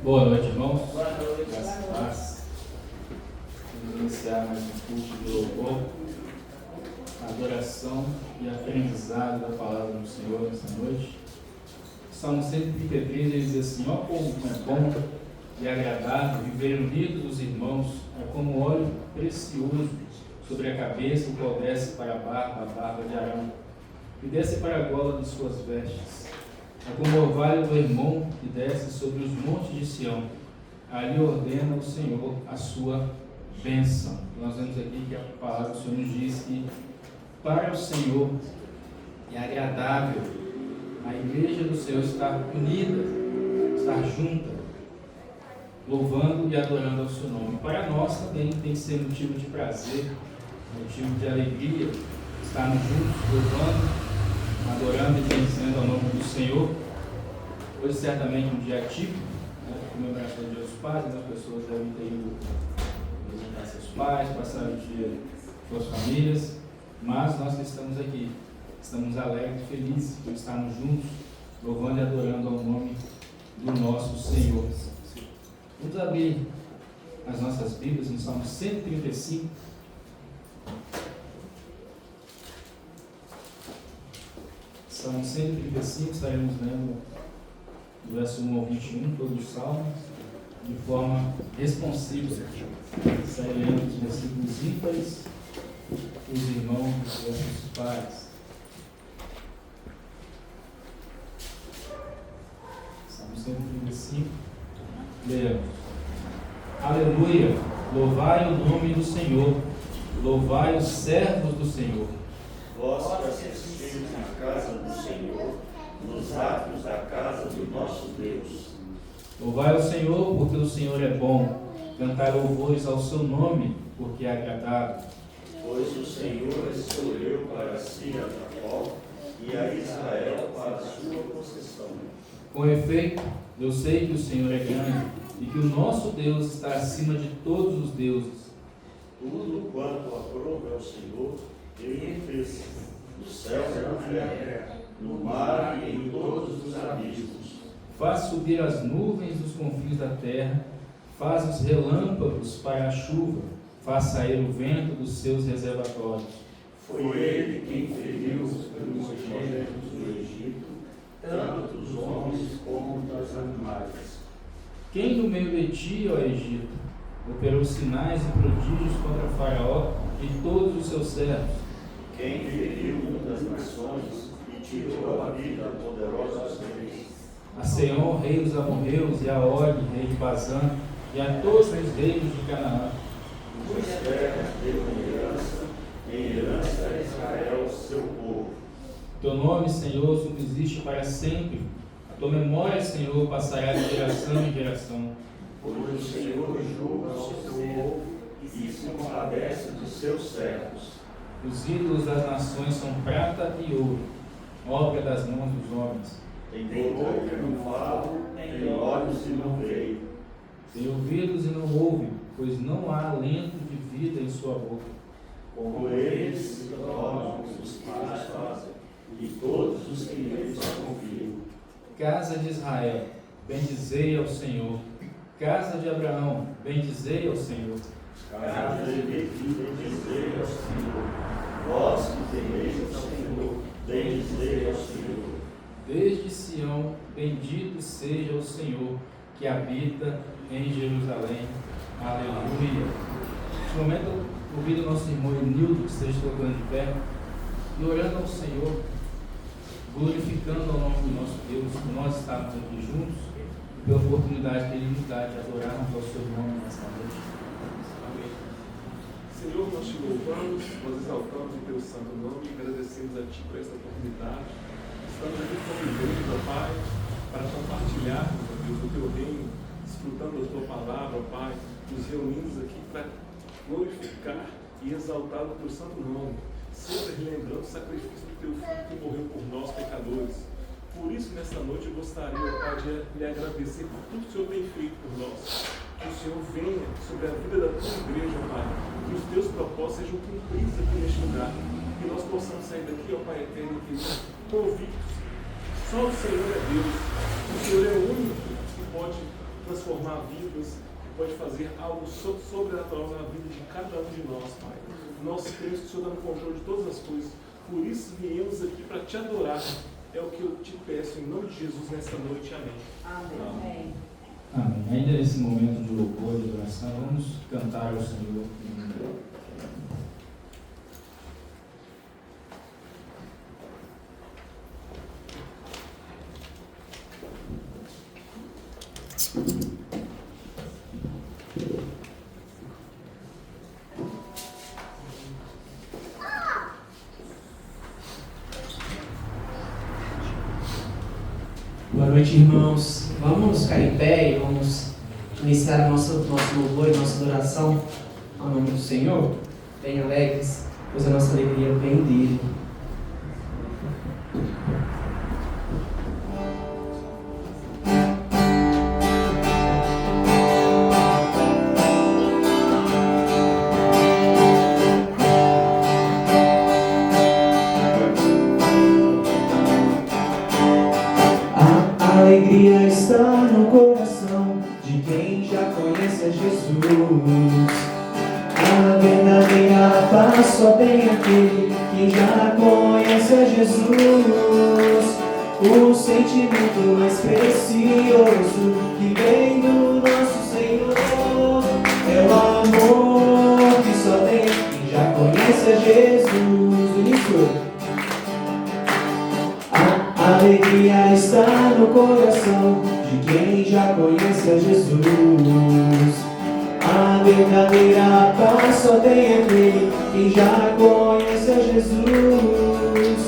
Boa noite, irmãos. Boa noite. Graças a Deus. Vamos iniciar mais um culto de louvor, adoração e aprendizado da palavra do Senhor nessa noite. Salmo 133, ele diz assim: ó povo que é bom e agradável, viver unidos os irmãos, é como óleo precioso sobre a cabeça, o qual desce para a barba de Arão, e desce para a gola de suas vestes. É como o orvalho do Hermon que desce sobre os montes de Sião. Ali ordena o Senhor a sua bênção. Nós vemos aqui que a palavra do Senhor nos diz que para o Senhor é agradável a igreja do Senhor estar unida, estar junta, louvando e adorando ao seu nome. Para nós também tem que ser motivo de prazer, motivo de alegria, estarmos juntos, louvando, adorando e bendizendo ao nome do Senhor. Hoje certamente um dia típico, comemoração do Dia dos Pais, as pessoas devem ter ido visitar seus pais, passar o dia com suas famílias, mas nós que estamos aqui, estamos alegres e felizes por estarmos juntos, louvando e adorando ao nome do nosso Senhor. Vamos abrir as nossas Bíblias no Salmo 135. Salmo 135, estaremos lendo do verso 1 ao 21, todo o Salmo, de forma responsiva. Estaremos lendo os versículos ímpares, os irmãos e os pais. Salmo 135, leamos. Aleluia! Louvai o nome do Senhor, louvai os servos do Senhor. Vós que assistimos na casa do Senhor, nos átrios da casa do nosso Deus. Louvai o Senhor, porque o Senhor é bom. Cantai louvores ao seu nome, porque é agradável. Pois o Senhor escolheu para si a Jacó e a Israel para a sua possessão. Com efeito, eu sei que o Senhor é grande e que o nosso Deus está acima de todos os deuses. Tudo quanto aprove ao Senhor, Ele fez, no céu e na terra, no mar e em todos os abismos. Faz subir as nuvens dos confins da terra, faz os relâmpagos para a chuva, faz sair o vento dos seus reservatórios. Foi Ele quem feriu os primogênitos do Egito, tanto dos homens como dos animais. Quem no meio de ti, ó Egito, operou sinais e prodígios contra Faraó e todos os seus servos? Quem feriu muitas nações e tirou a vida a poderosos reis. A Seom, rei dos amorreus, e a Og, rei de Bazã, e a todos os reinos de Canaã. Os terras deu em herança a Israel, seu povo. Teu nome, Senhor, subsiste para sempre. A tua memória, Senhor, passará de geração em geração. Pois o Senhor julga ao seu povo e se compadece dos seus servos. Os ídolos das nações são prata e ouro, obra das mãos dos homens. Tem boca e não falam, tem olhos e não veem. Tem ouvidos e não ouvem, pois não há alento de vida em sua boca. Como eles se tornam os que os fazem, e todos os que neles confiam. Casa de Israel, bendizei ao Senhor. Casa de Abraão, bendizei ao Senhor. Casa de Levi, bendizei ao Senhor. Vós que temeis ao Senhor, bendizei ao Senhor. Desde Sião, bendito seja o Senhor, que habita em Jerusalém. Aleluia. Neste momento, ouvindo o nosso irmão Enildo, que esteja tocando de pé, e orando ao Senhor, glorificando ao nome do nosso Deus, por nós estarmos aqui juntos, e pela oportunidade que Ele nos dá de adorarmos ao seu nome nesta noite. Amém. Senhor, nós te louvamos, nós exaltamos o teu santo nome e agradecemos a ti por esta oportunidade. Estamos aqui como igreja, ó Pai, para compartilharmos, ó Deus, o teu reino, desfrutando da tua palavra, ó Pai, nos reunimos aqui para glorificar e exaltar o teu santo nome, sempre relembrando o sacrifício do teu Filho que morreu por nós, pecadores. Por isso, nesta noite, eu gostaria, ó Pai, de lhe agradecer por tudo que o Senhor tem feito por nós. Que o Senhor venha sobre a vida da tua igreja, ó Pai, que os teus propósitos sejam cumpridos aqui neste lugar, que nós possamos sair daqui, ó Pai eterno, convictos. Só o Senhor é Deus. O Senhor é o único que pode transformar vidas, que pode fazer algo sobrenatural na vida de cada um de nós, Pai. Nós cremos que o Senhor está no controle de todas as coisas. Por isso viemos aqui para te adorar. É o que eu te peço em nome de Jesus nesta noite. Amém. Amém. Amém. Ainda nesse momento de louvor e de adoração, vamos cantar ao Senhor. Boa noite, irmãos. Vamos ficar em pé e vamos iniciar nosso louvor e nossa adoração ao nome do Senhor, bem alegres, pois a nossa alegria vem dele. A alegria está no coração de quem já conhece a Jesus. A verdadeira paz só tem aquele que já conhece a Jesus. O sentimento mais precioso que vem do nosso Senhor é o amor que só tem quem já conhece a Jesus. Isso. A alegria está no coração de quem já conhece a Jesus. A verdadeira paz só tem aquele que já conhece a Jesus.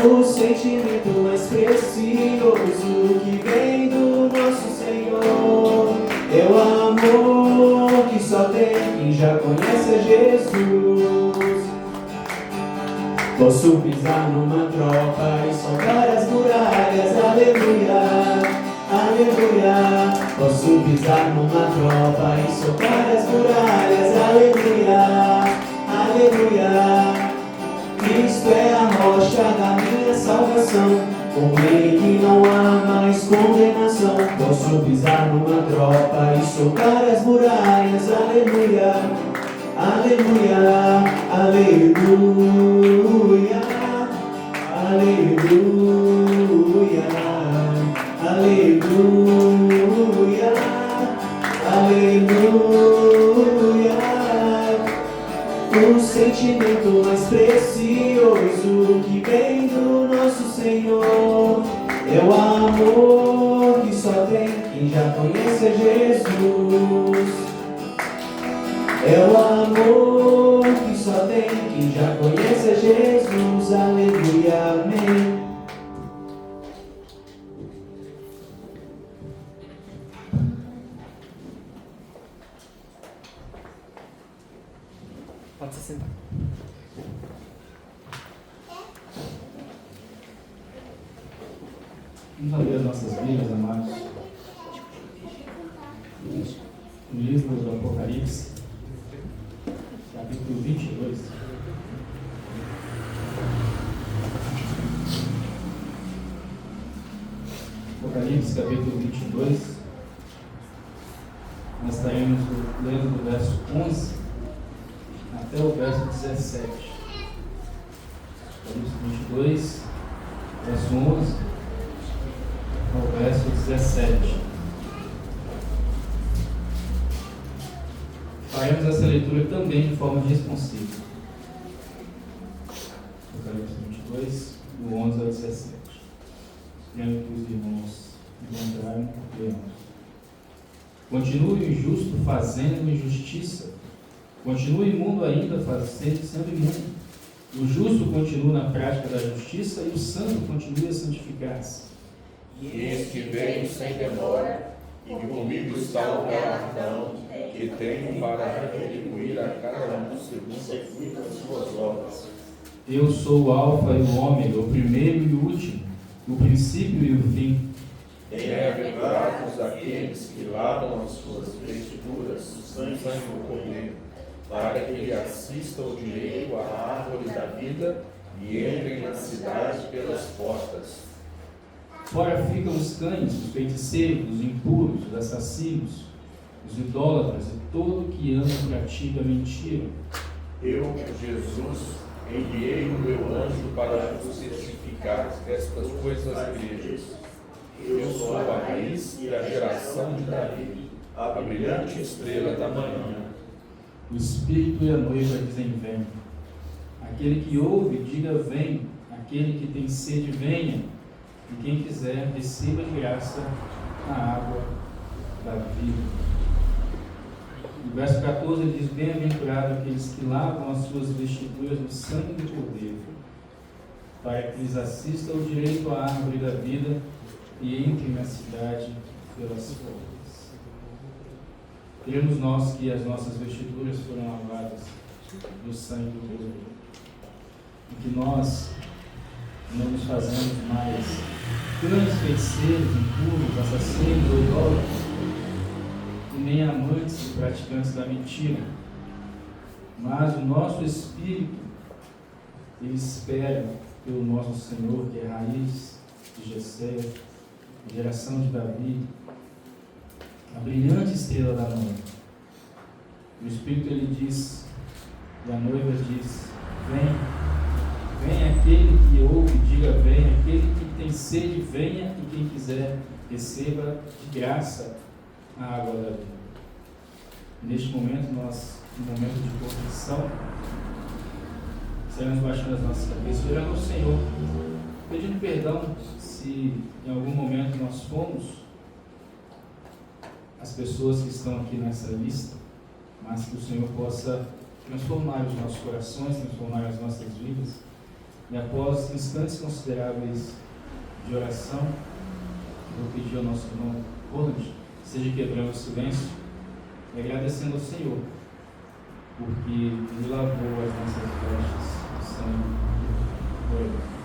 O sentimento mais precioso que vem do nosso Senhor é o amor que só tem quem já conhece a Jesus. Posso pisar numa tropa e soltar as muralhas, aleluia, aleluia. Posso pisar numa tropa e soltar as muralhas, aleluia, aleluia. Cristo é a rocha da minha salvação, com Ele não há mais condenação. Posso pisar numa tropa e soltar as muralhas, aleluia, aleluia, aleluia, aleluia, aleluia, aleluia. O sentimento mais precioso que vem do nosso Senhor é o amor que só tem quem já conhece a Jesus. É o amor que só tem quem já conhece a Jesus. Aleluia, amém. Pode se sentar. Vamos abrir as nossas Bíblias, amados. No livro do Apocalipse, capítulo 22. Apocalipse, capítulo 22. Nós estaremos lendo do verso 11 até o verso 17. Apocalipse 22, verso 11 ao verso 17. Faremos essa leitura também de forma responsiva. Apocalipse 22, do 11 ao 17. Espero que os irmãos encontrarem, leamos. Continue o injusto fazendo injustiça. Continue imundo ainda sendo imundo. O justo continua na prática da justiça e o santo continua a santificar-se. E eis que venho sem demora, e comigo está o galardão que tenho para retribuir a cada um segundo as suas obras. Eu sou o Alfa e o Ômega, o primeiro e o último, o princípio e o fim. Bem-aventurados aqueles que lavam as suas vestiduras no sangue do Cordeiro, para que lhe assista o direito à árvore da vida e entrem na cidade pelas portas. Fora ficam os cães, os feiticeiros, os impuros, os assassinos, os idólatras e todo que ama e pratica mentira. Eu, Jesus, enviei o meu anjo para vos testificar estas coisas às igrejas. Eu sou a raiz e a geração de Davi, a brilhante estrela da manhã. O Espírito e a noiva dizem: vem. Aquele que ouve, diga: vem. Aquele que tem sede, venha. E quem quiser, receba de graça a água da vida. No verso 14 ele diz: bem-aventurado aqueles que lavam as suas vestiduras no sangue do Cordeiro, para que lhes assista o direito à árvore da vida e entrem na cidade pelas portas. Cremos nós que as nossas vestiduras foram lavadas no sangue do Cordeiro, e que nós não nos fazemos mais cães, feiticeiros, impuros, assassinos ou idólatras, e nem amantes e praticantes da mentira, mas o nosso espírito ele espera pelo nosso Senhor, que é a raiz de Jessé, a geração de Davi, a brilhante estrela da noiva. O Espírito ele diz, e a noiva diz: vem. Vem aquele que ouve, diga: vem. Aquele que tem sede, venha. E quem quiser, receba de graça a água da vida. Neste momento, nós, no momento de confissão, estaremos baixando as nossas cabeças, orando ao Senhor, pedindo perdão se em algum momento nós fomos as pessoas que estão aqui nessa lista, mas que o Senhor possa transformar os nossos corações, transformar as nossas vidas. E após instantes consideráveis de oração, eu vou pedir ao nosso irmão Ronald, seja quebrando o silêncio e agradecendo ao Senhor, porque Ele lavou as nossas vestes de sangue do Cordeiro.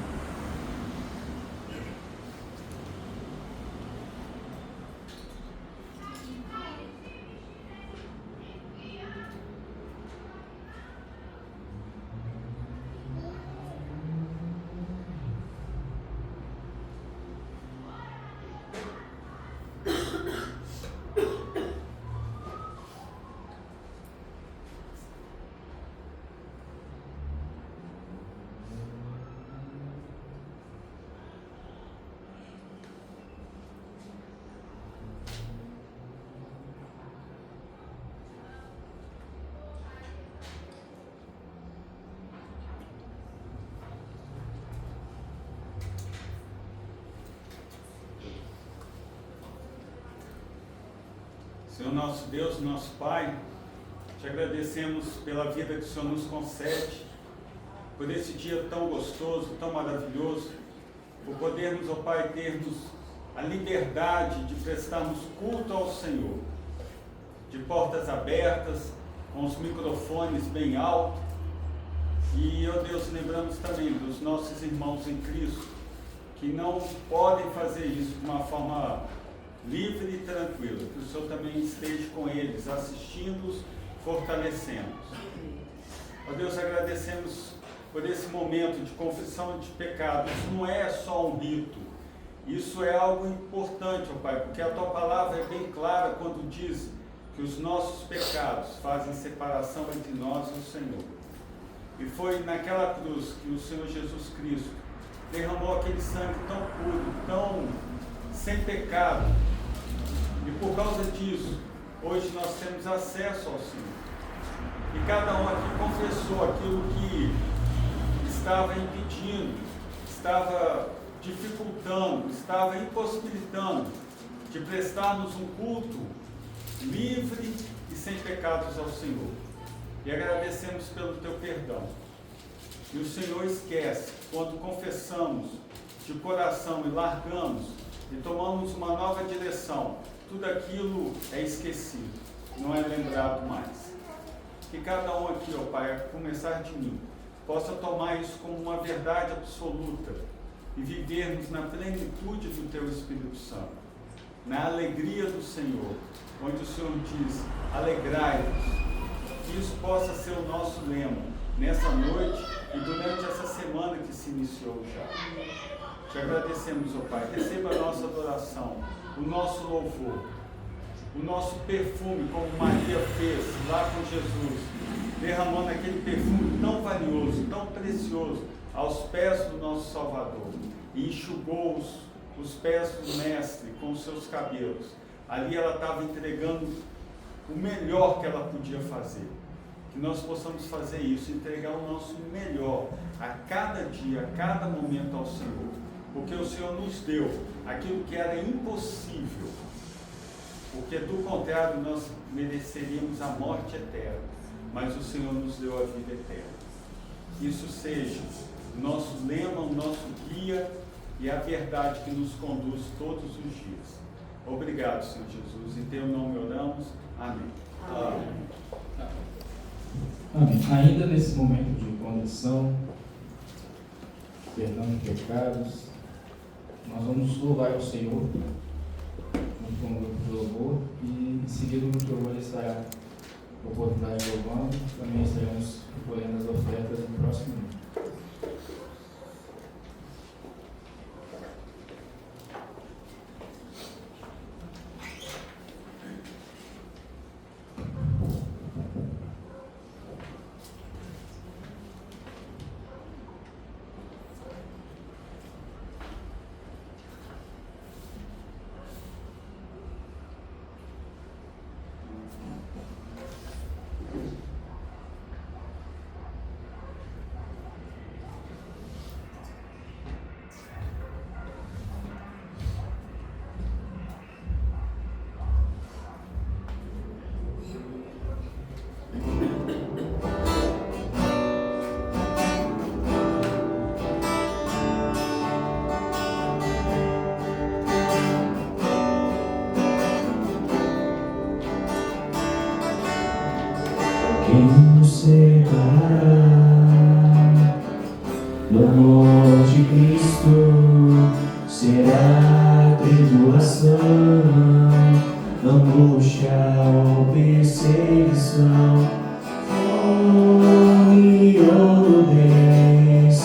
Senhor nosso Deus, nosso Pai, te agradecemos pela vida que o Senhor nos concede, por esse dia tão gostoso, tão maravilhoso, por podermos, ó Pai, termos a liberdade de prestarmos culto ao Senhor, de portas abertas, com os microfones bem altos, e, ó Deus, lembramos também dos nossos irmãos em Cristo, que não podem fazer isso de uma forma livre e tranquila, que o Senhor também esteja com eles, assistindo-os, fortalecendo-os. Ó Deus, agradecemos por esse momento de confissão de pecado. Isso não é só um rito, isso é algo importante, ó Pai, porque a Tua palavra é bem clara quando diz que os nossos pecados fazem separação entre nós e o Senhor. E foi naquela cruz que o Senhor Jesus Cristo derramou aquele sangue tão puro, tão sem pecado, e por causa disso, hoje nós temos acesso ao Senhor. E cada um aqui confessou aquilo que estava impedindo, estava dificultando, estava impossibilitando de prestarmos um culto livre e sem pecados ao Senhor. E agradecemos pelo Teu perdão. E o Senhor esquece, quando confessamos de coração e largamos, e tomamos uma nova direção, tudo aquilo é esquecido, não é lembrado mais. Que cada um aqui, ó Pai, a começar de mim, possa tomar isso como uma verdade absoluta e vivermos na plenitude do Teu Espírito Santo, na alegria do Senhor, onde o Senhor diz: alegrai-vos. Que isso possa ser o nosso lema nessa noite e durante essa semana que se iniciou já. Te agradecemos, ó Pai. Receba a nossa adoração, o nosso louvor, o nosso perfume, como Maria fez lá com Jesus, derramando aquele perfume tão valioso, tão precioso, aos pés do nosso Salvador, e enxugou os pés do Mestre com os seus cabelos. Ali ela estava entregando o melhor que ela podia fazer. Que nós possamos fazer isso, entregar o nosso melhor a cada dia, a cada momento ao Senhor. Porque o Senhor nos deu aquilo que era impossível. Porque do contrário nós mereceríamos a morte eterna. Mas o Senhor nos deu a vida eterna. Isso seja o nosso lema, o nosso guia e a verdade que nos conduz todos os dias. Obrigado, Senhor Jesus. Em teu nome oramos. Amém. Amém. Amém. Ainda nesse momento de condição, perdão de pecados, nós vamos louvar o Senhor junto com o grupo de louvor, e em seguida o grupo de louvor estará a oportunidade de louvando. Também estaremos recolhendo as ofertas no próximo ano. Quem nos separará do amor de Cristo? Será tribulação, angústia ou perseguição, fome ou nudez,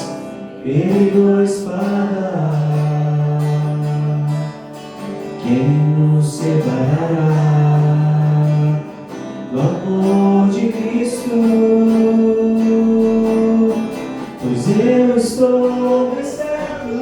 perigo ou espada. Quem nos separará do amor de Cristo? Pois eu estou bem certo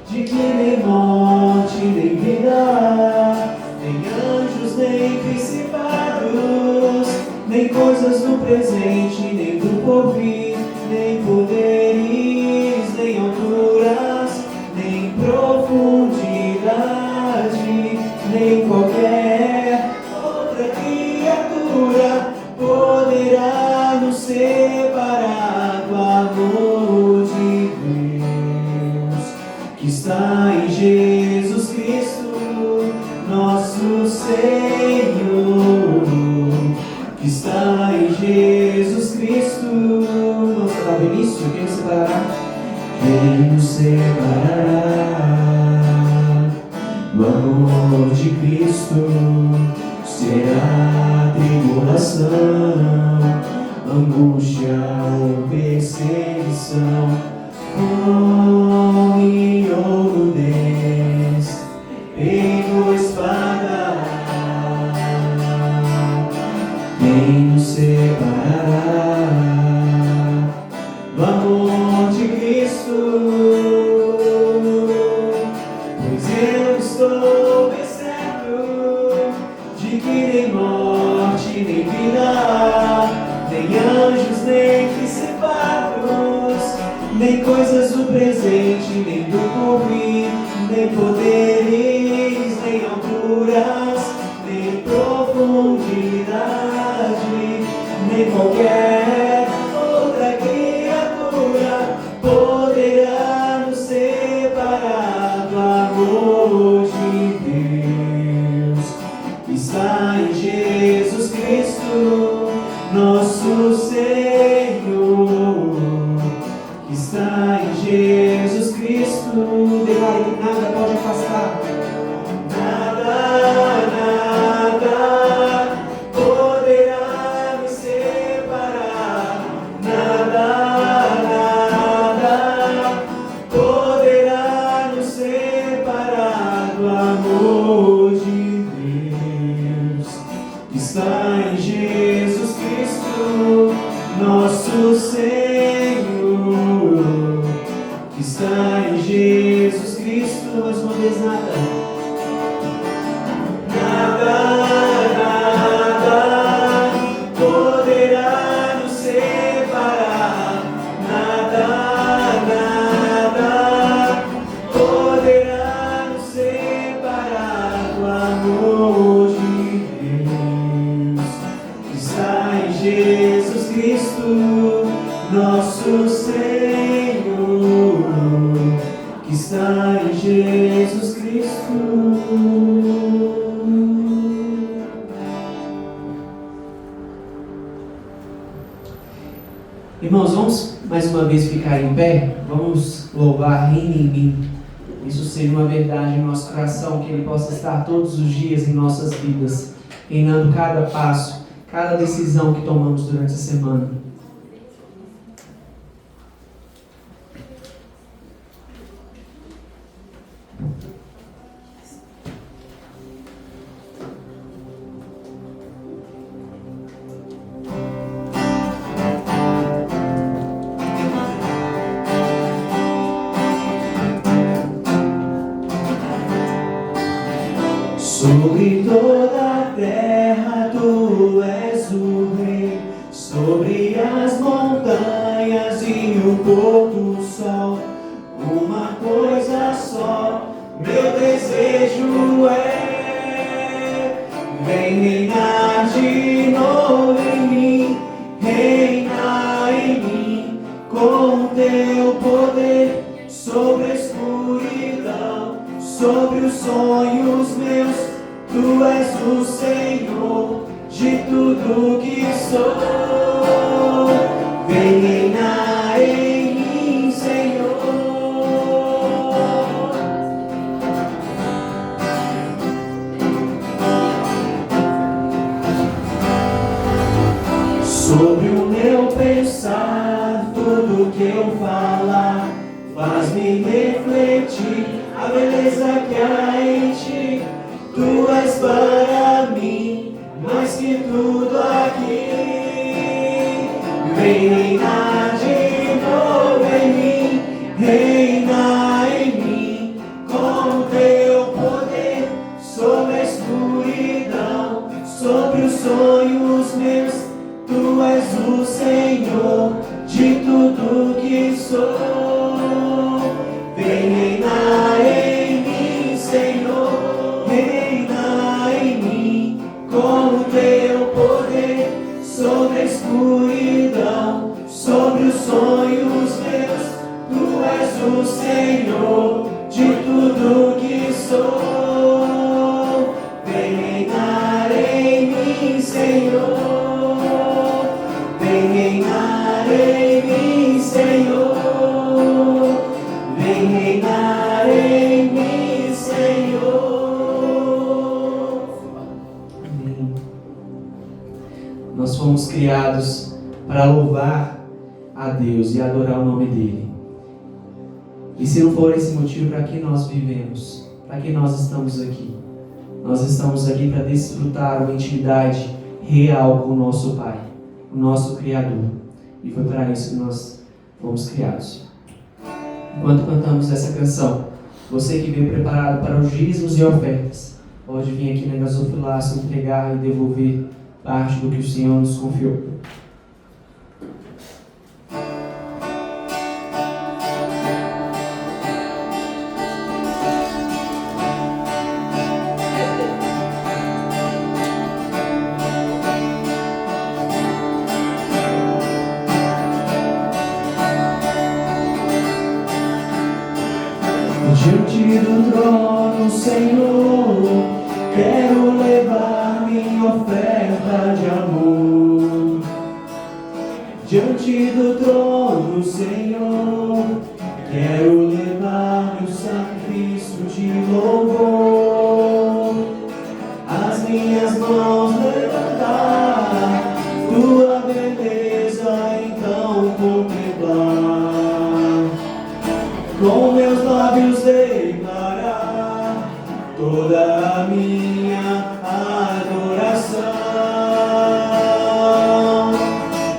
de que nem morte, nem vida, nem anjos, nem principados, nem coisas do presente, nem do porvir, nem poderes, nem alturas, nem profundidade, nem qualquer outra criatura poderá nos separar do amor de Deus que está em Jesus Cristo, nosso Senhor, que está em Jesus Cristo. Vamos cantar o início? Quem nos separará? Quem nos separará do amor de Cristo? Será tribulação, angústia ou perseguição, fome ou nudez, perigo ou espada. Quem nos separará do amor de Cristo? Pois eu estou bem certo de que nem morte, nem vida, nem anjos, nem principados, nem coisas do presente, nem do porvir, nem poderes, nem alturas, nem profundidade, nem qualquer outra criatura poderá nos separar do amor de Deus que está em Jesus Cristo, nosso Senhor, que está em Jesus Cristo. Declare que nada pode afastar. Nada, nada poderá me separar. Nada, nada poderá Jesus Cristo, nosso Senhor, que está em Jesus Cristo. Irmãos, vamos mais uma vez ficar em pé, vamos louvar Reina em mim. Isso seja uma verdade em nosso coração, que Ele possa estar todos os dias em nossas vidas, reinando cada passo, cada decisão que tomamos durante a semana. Sobre toda a terra tu és o rei, sobre as montanhas e o pôr do sol, uma coisa só, meu desejo é: vem reinar de novo em mim, reina em mim, com teu poder, sobre a escuridão, sobre os sonhos meus. Tu és o Senhor de tudo que sou. Vem reinar em mim, Senhor. Sobre o meu pensar, tudo que eu falar, faz-me refletir a beleza que há em ti. Tu és para mim mais que tudo aqui. Vem reinar de novo em mim, reina em mim, com teu poder, sobre a escuridão, sobre os sonhos meus. Tu és o Senhor de tudo que sou. Vem reinar em mim, Senhor. Com o teu poder, sobre a escuridão, sobre os sonhos meus. Tu és o Senhor de tudo que sou. Vem reinar em mim, Senhor. Vem reinar em mim, Senhor. Vem reinar em mim, Senhor. Nós fomos criados para louvar a Deus e adorar o nome dEle. E se não for esse motivo, para que nós vivemos? Para que nós estamos aqui? Nós estamos aqui para desfrutar uma intimidade real com o nosso Pai, o nosso Criador. E foi para isso que nós fomos criados. Enquanto cantamos essa canção, você que veio preparado para os dízimos e ofertas, pode vir aqui na gasofilácia entregar e devolver parte do que o Senhor nos confiou. Diante do trono, Senhor, quero levar minha oferta de amor. Diante do trono, Senhor, quero levar meu sacrifício de louvor. As minhas mãos levantar, tua beleza então contemplar. Com meus lábios declarar toda a minha adoração.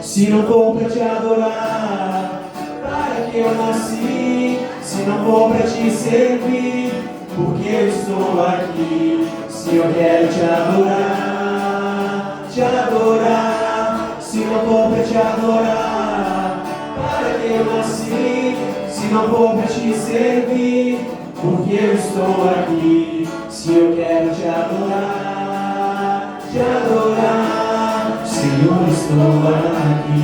Se não for para te adorar, para que eu nasci? Se não for para te servir, porque eu estou aqui? Se eu quero te adorar, se não for para te adorar, para que eu nasci? Se não for para te servir, porque eu estou aqui? Se eu quero te adorar, se Senhor, estou aqui.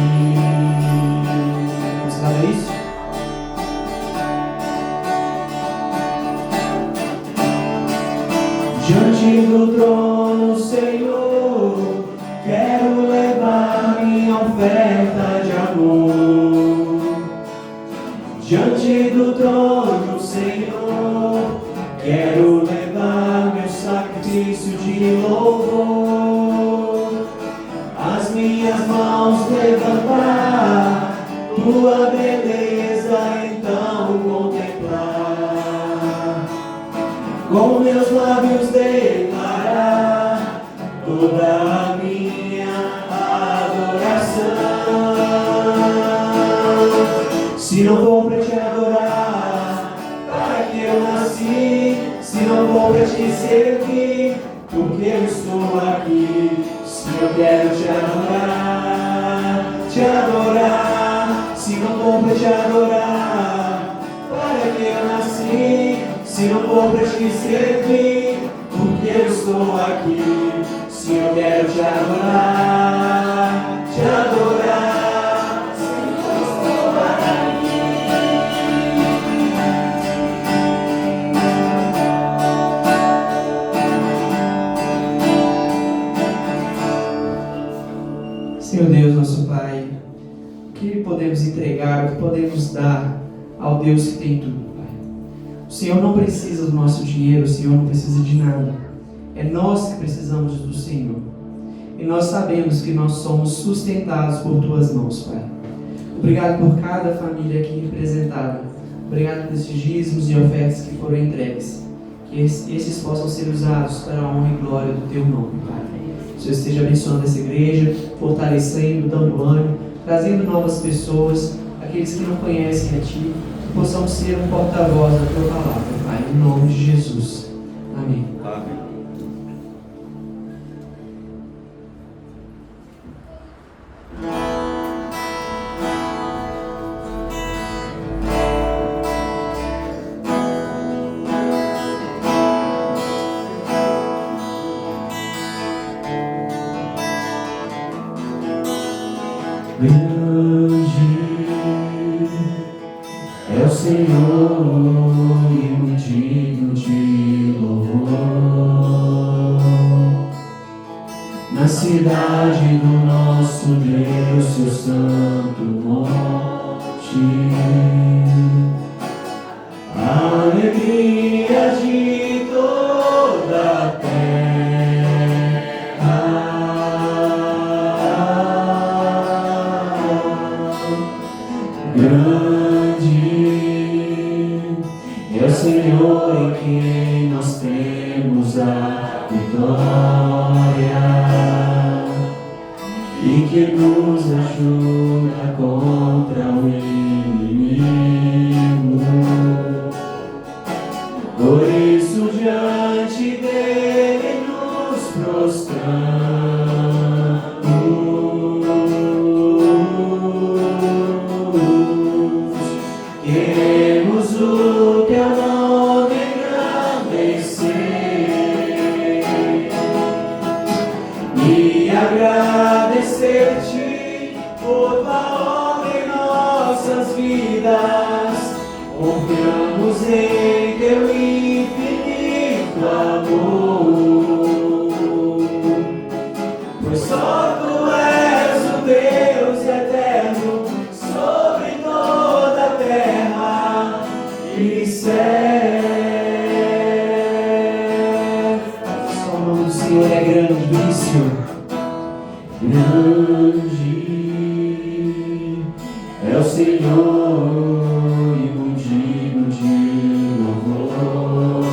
Vamos fazer isso? Diante do trono, Senhor, quero levar minha oferta de amor. Diante do trono, Senhor, quero levar meu sacrifício de louvor. As minhas mãos levantar, tua beleza então contemplar. Com meus lábios declarar toda a minha adoração. Se não for para te adorar, para que eu nasci? Se não for para te servir, porque eu estou aqui? Se eu quero te adorar, se não for para te adorar, para que eu nasci? Se não for para te servir, porque eu estou aqui? Se eu quero te adorar, se eu estou aqui. Senhor Deus, nosso Pai, o que podemos entregar, o que podemos dar ao Deus que tem tudo, Pai? O Senhor não precisa do nosso dinheiro, o Senhor não precisa de nada. É nós que precisamos do Senhor. E nós sabemos que nós somos sustentados por Tuas mãos, Pai. Obrigado por cada família aqui representada. Obrigado por esses dízimos e ofertas que foram entregues. Que esses possam ser usados para a honra e glória do Teu nome, Pai. O Senhor esteja abençoando essa igreja, fortalecendo, dando ânimo, trazendo novas pessoas, aqueles que não conhecem a Ti, que possamos ser um porta-voz da Tua palavra, Pai, em nome de Jesus. Amém. Amém. Grande é o Senhor e muito digno de louvor. Na cidade do nosso Deus, seu santo monte, a alegria de toda a terra. Grande é o Senhor em quem nós temos a vitória e que nos ajuda contra o inimigo. Por isso diante dele nos prostramos. Queremos o Teu nome engrandecer e agradecer-te por Tua obra em nossas vidas. Confiamos em Teu infinito amor, pois só Tu és o Deus eterno sobre toda a terra e céu. Só o nome do Senhor é grande, Senhor. Grande é o Senhor e muito digno de louvor.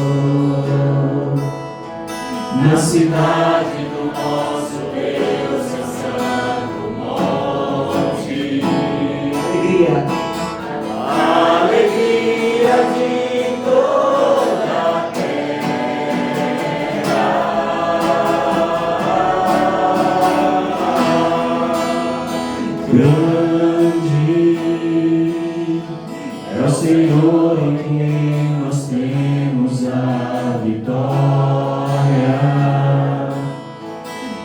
Na cidade do nosso Deus, seu santo monte, alegria de toda a terra. Grande é o Senhor em quem nós temos a vitória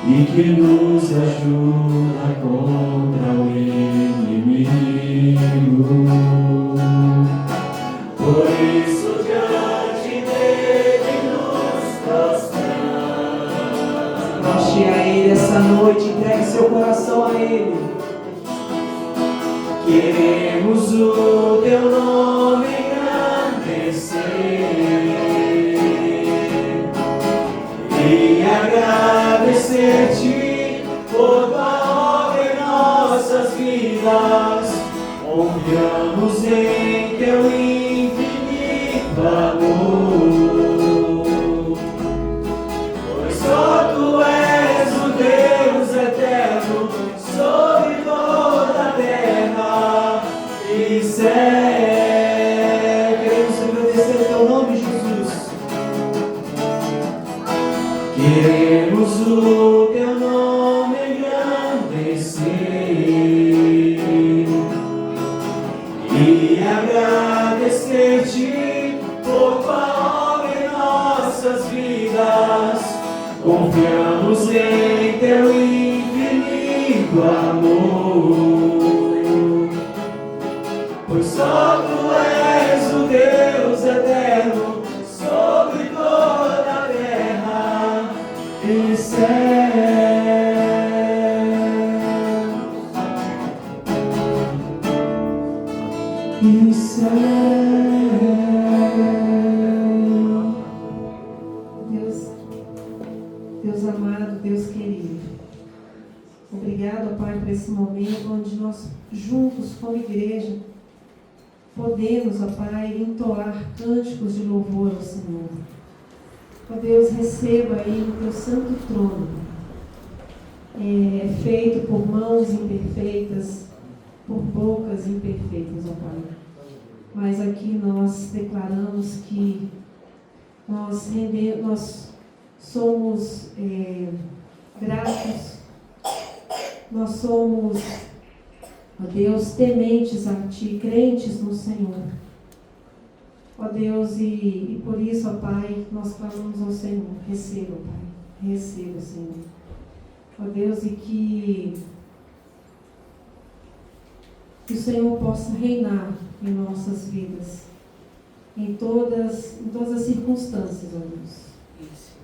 e que nos ajuda Queremos o teu nome engrandecer e agradecer-te por tua obra em nossas vidas. Confiamos em teu infinito amor, pois só tu és o Deus eterno sobre toda a terra e céu. Queremos agradecer o teu nome, Jesus. Queremos o teu nome engrandecer e agradecer-te por tua obra em nossas vidas. Confiamos em teu infinito amor, pois só tu és o Deus eterno sobre toda a terra e céu. E céu. Deus amado, Deus querido, obrigado, Pai, por esse momento onde nós juntos como igreja podemos, ó Pai, entoar cânticos de louvor ao Senhor. Ó Deus, receba aí no teu santo trono, feito por mãos imperfeitas, por bocas imperfeitas, ó Pai. Mas aqui nós declaramos que nós somos gratos, nós somos, ó Deus, tementes a Ti, crentes no Senhor. Ó Deus, e por isso, ó Pai, nós clamamos ao Senhor, receba, Pai, receba, Senhor. Ó Deus, e que o Senhor possa reinar em nossas vidas, em todas as circunstâncias, ó Deus,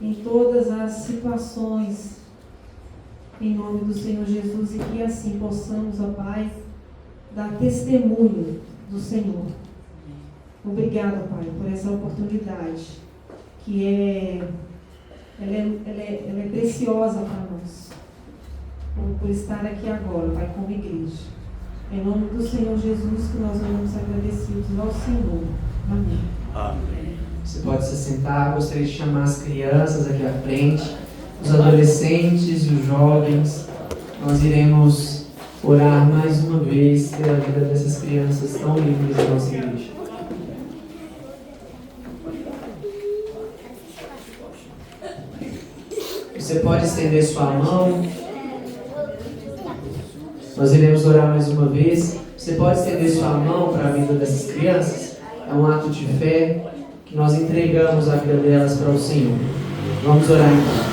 em todas as situações, em nome do Senhor Jesus, e que assim possamos, ó Pai, dar testemunho do Senhor. Obrigada, Pai, por essa oportunidade, que ela é preciosa para nós, por estar aqui agora, Pai, como igreja. Em nome do Senhor Jesus, que nós oramos agradecidos ao Senhor. Amém. Amém. Você pode se sentar. Gostaria de chamar as crianças aqui à frente, os adolescentes e os jovens. Nós iremos orar mais uma vez pela vida dessas crianças tão lindas da nossa igreja. Você pode estender sua mão. Nós iremos orar mais uma vez. Você pode estender sua mão para a vida dessas crianças. É um ato de fé que nós entregamos a vida delas para o Senhor. Vamos orar então.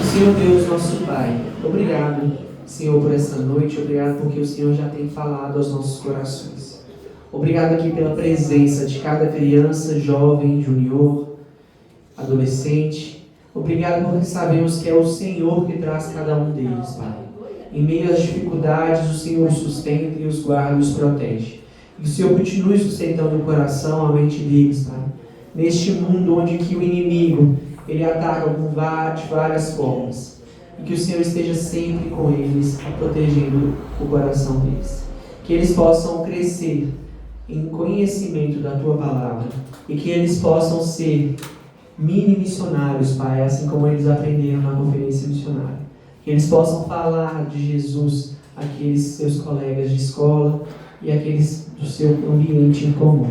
Senhor Deus, nosso Pai, obrigado, Senhor, por essa noite. Obrigado porque o Senhor já tem falado aos nossos corações. Obrigado aqui pela presença de cada criança, jovem, junior, adolescente. Obrigado porque sabemos que é o Senhor que traz cada um deles, Pai. Em meio às dificuldades, o Senhor os sustenta e os guarda e os protege. Que o Senhor continue sustentando o coração, a mente deles, Pai. Neste mundo onde que o inimigo, ele ataca de várias formas. E que o Senhor esteja sempre com eles, protegendo o coração deles. Que eles possam crescer em conhecimento da Tua Palavra. E que eles possam ser mini missionários, Pai, assim como eles aprenderam na conferência missionária. Que eles possam falar de Jesus àqueles seus colegas de escola e àqueles do seu ambiente em comum.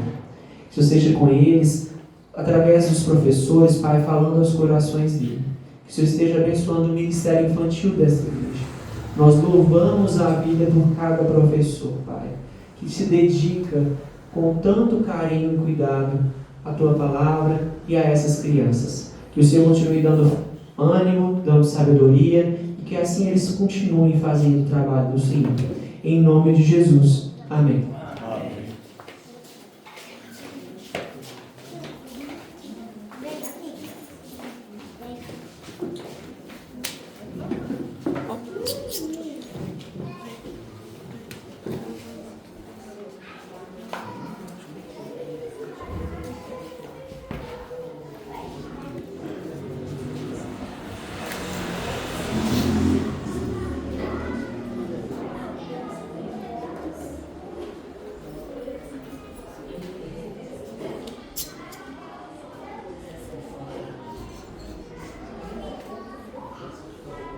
Que o Senhor esteja com eles, através dos professores, Pai, falando aos corações dele. Que o Senhor esteja abençoando o ministério infantil desta igreja. Nós louvamos a vida por cada professor, Pai, que se dedica com tanto carinho e cuidado à Tua Palavra e a essas crianças. Que o Senhor continue dando ânimo, dando sabedoria, e que assim eles continuem fazendo o trabalho do Senhor. Em nome de Jesus. Amém.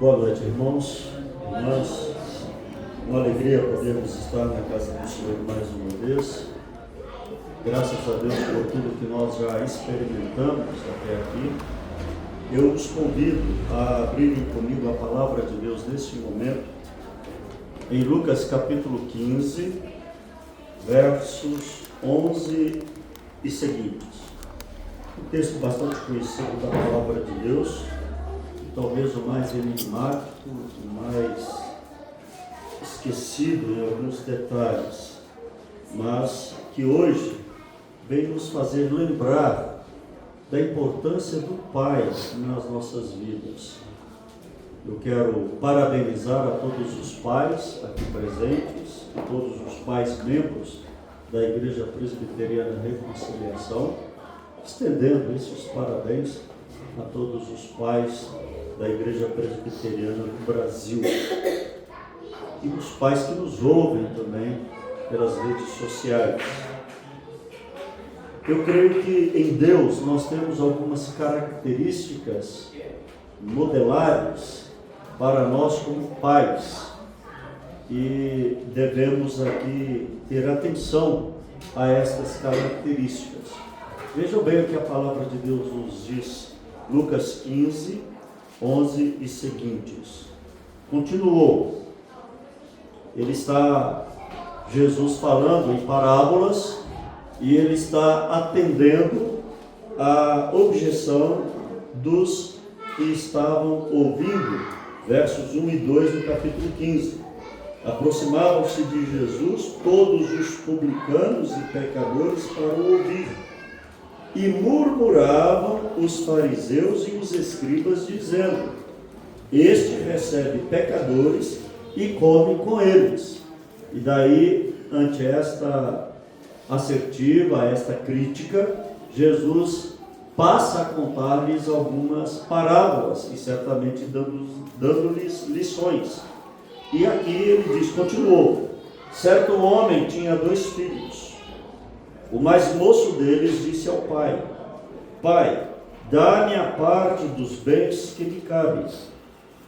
Boa noite, irmãos, irmãs. Uma alegria podermos estar na casa do Senhor mais uma vez. Graças a Deus por tudo que nós já experimentamos até aqui. Eu os convido a abrirem comigo a palavra de Deus nesse momento, em Lucas capítulo 15, versos 11 e seguintes. Um texto bastante conhecido da palavra de Deus, talvez o mais enigmático, o mais esquecido em alguns detalhes, mas que hoje vem nos fazer lembrar da importância do Pai nas nossas vidas. Eu quero parabenizar a todos os pais aqui presentes e todos os pais membros da Igreja Presbiteriana Reconciliação, estendendo esses parabéns a todos os pais da Igreja Presbiteriana do Brasil e os pais que nos ouvem também pelas redes sociais. Eu creio que em Deus nós temos algumas características modelares para nós como pais e devemos aqui ter atenção a estas características. Vejam bem o que a palavra de Deus nos diz, Lucas 15, 11 e seguintes. Continuou. Jesus falando em parábolas e ele está atendendo a objeção dos que estavam ouvindo, versos 1 e 2 do capítulo 15. Aproximavam-se de Jesus todos os publicanos e pecadores para o ouvir. E murmuravam os fariseus e os escribas, dizendo: este recebe pecadores e come com eles. E daí, ante esta assertiva, esta crítica, Jesus passa a contar-lhes algumas parábolas e certamente dando-lhes lições. E aqui ele diz, continuou: certo homem tinha 2 filhos. O mais moço deles disse ao pai: Pai, dá-me a parte dos bens que me cabem.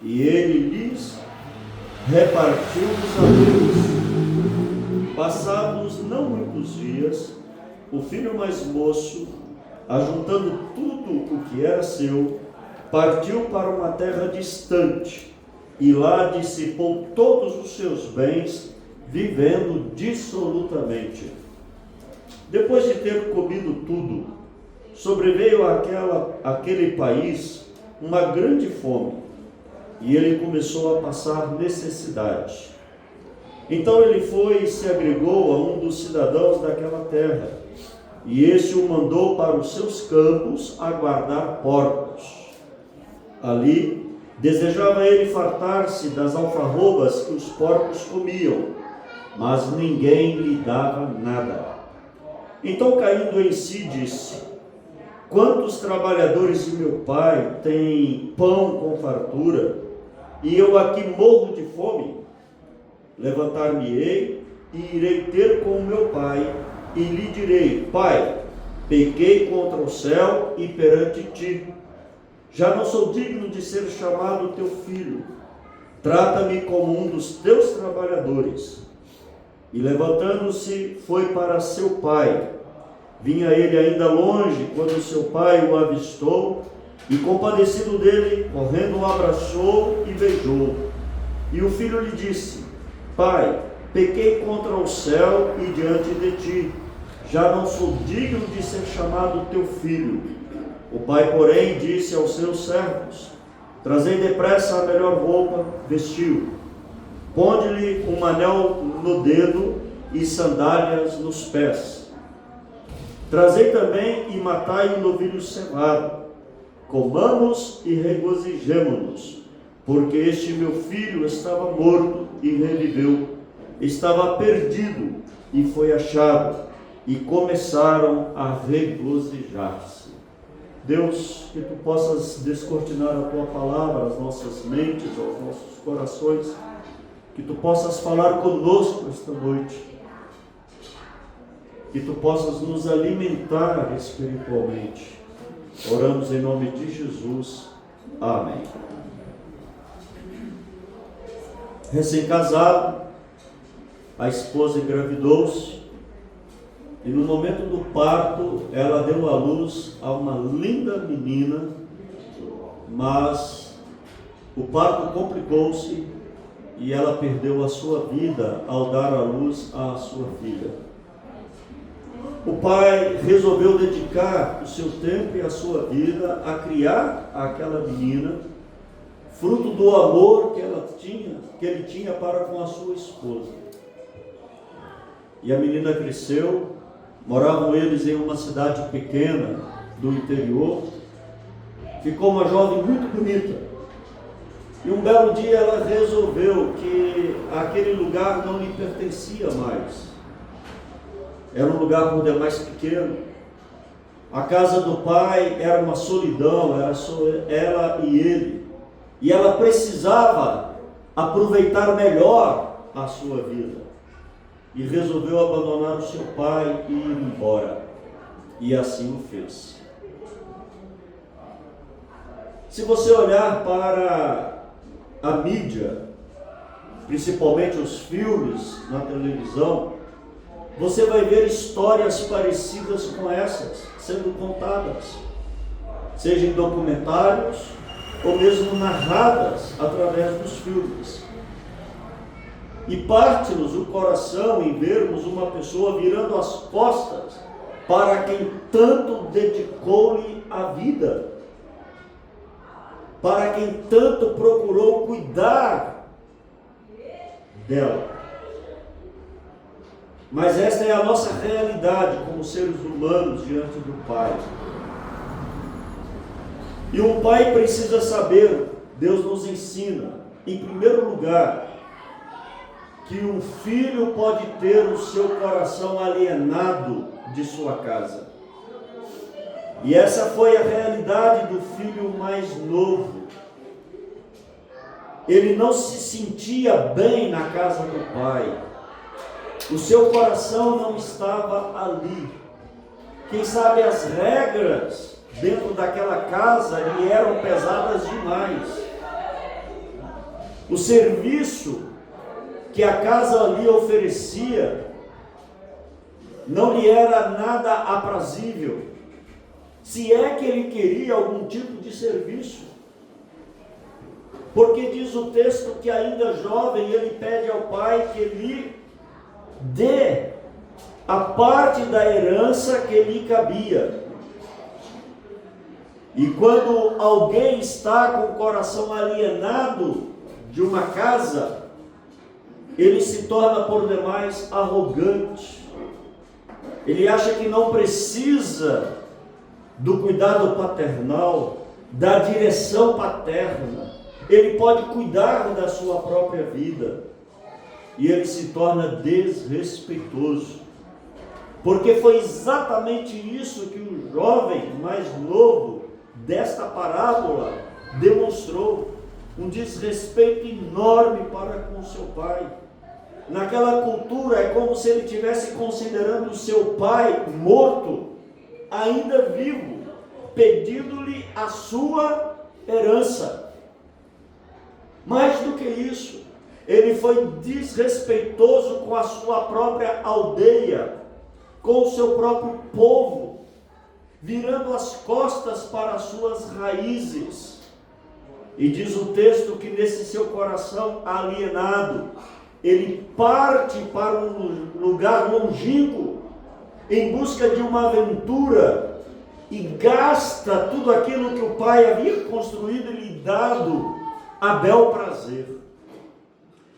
E ele lhes repartiu os amigos. Passados não muitos dias, o filho mais moço, ajuntando tudo o que era seu, partiu para uma terra distante e lá dissipou todos os seus bens, vivendo dissolutamente. Depois de ter comido tudo, sobreveio àquele país uma grande fome, e ele começou a passar necessidade. Então ele foi e se agregou a um dos cidadãos daquela terra, e este o mandou para os seus campos a guardar porcos. Ali desejava ele fartar-se das alfarrobas que os porcos comiam, mas ninguém lhe dava nada. Então, caindo em si, disse: quantos trabalhadores de meu pai têm pão com fartura, e eu aqui morro de fome? Levantar-me-ei e irei ter com o meu pai, e lhe direi: Pai, pequei contra o céu e perante ti. Já não sou digno de ser chamado teu filho. Trata-me como um dos teus trabalhadores. E levantando-se, foi para seu pai. Vinha ele ainda longe, quando seu pai o avistou, e compadecido dele, correndo o abraçou e beijou. E o filho lhe disse: Pai, pequei contra o céu e diante de ti. Já não sou digno de ser chamado teu filho. O pai, porém, disse aos seus servos: trazei depressa a melhor roupa, vestiu. Ponde-lhe um anel no dedo e sandálias nos pés. Trazei também e matai um novilho cevado. Comamos e regozijemo-nos, porque este meu filho estava morto e reviveu, estava perdido e foi achado. E começaram a regozijar-se. Deus, que tu possas descortinar a tua palavra às nossas mentes, aos nossos corações, que tu possas falar conosco esta noite, que tu possas nos alimentar espiritualmente. Oramos em nome de Jesus. Amém. recém-casado, a esposa engravidou-se, e no momento do parto, ela deu à luz a uma linda menina, mas o parto complicou-se e ela perdeu a sua vida ao dar à luz à sua filha. O pai resolveu dedicar o seu tempo e a sua vida a criar aquela menina, fruto do amor que ele tinha para com a sua esposa. E a menina cresceu. Moravam eles em uma cidade pequena do interior. Ficou uma jovem muito bonita. E um belo dia ela resolveu que aquele lugar não lhe pertencia mais. Era um lugar por demais pequeno. A casa do pai era uma solidão, era só ela e ele. E ela precisava aproveitar melhor a sua vida. E resolveu abandonar o seu pai e ir embora. E assim o fez. Se você olhar para a mídia, principalmente os filmes na televisão, você vai ver histórias parecidas com essas sendo contadas, seja em documentários ou mesmo narradas através dos filmes. E parte-nos o coração em vermos uma pessoa virando as costas para quem tanto dedicou-lhe a vida, para quem tanto procurou cuidar dela. Mas esta é a nossa realidade como seres humanos diante do Pai. E um pai precisa saber, Deus nos ensina, em primeiro lugar, que um filho pode ter o seu coração alienado de sua casa. E essa foi a realidade do filho mais novo. Ele não se sentia bem na casa do pai. O seu coração não estava ali. Quem sabe as regras dentro daquela casa lhe eram pesadas demais. O serviço que a casa lhe oferecia não lhe era nada aprazível, se é que ele queria algum tipo de serviço. Porque diz o texto que ainda jovem ele pede ao pai que lhe dê a parte da herança que lhe cabia. E quando alguém está com o coração alienado de uma casa, ele se torna por demais arrogante. Ele acha que não precisa do cuidado paternal, da direção paterna. Ele pode cuidar da sua própria vida. E ele se torna desrespeitoso. Porque foi exatamente isso que o jovem mais novo desta parábola demonstrou. Um desrespeito enorme para com o seu pai. Naquela cultura é como se ele estivesse considerando o seu pai morto, ainda vivo, pedindo-lhe a sua herança. Mais do que isso, ele foi desrespeitoso com a sua própria aldeia, com o seu próprio povo, virando as costas para as suas raízes. E diz o texto que nesse seu coração alienado, ele parte para um lugar longínquo, em busca de uma aventura, e gasta tudo aquilo que o pai havia construído e lhe dado a bel prazer.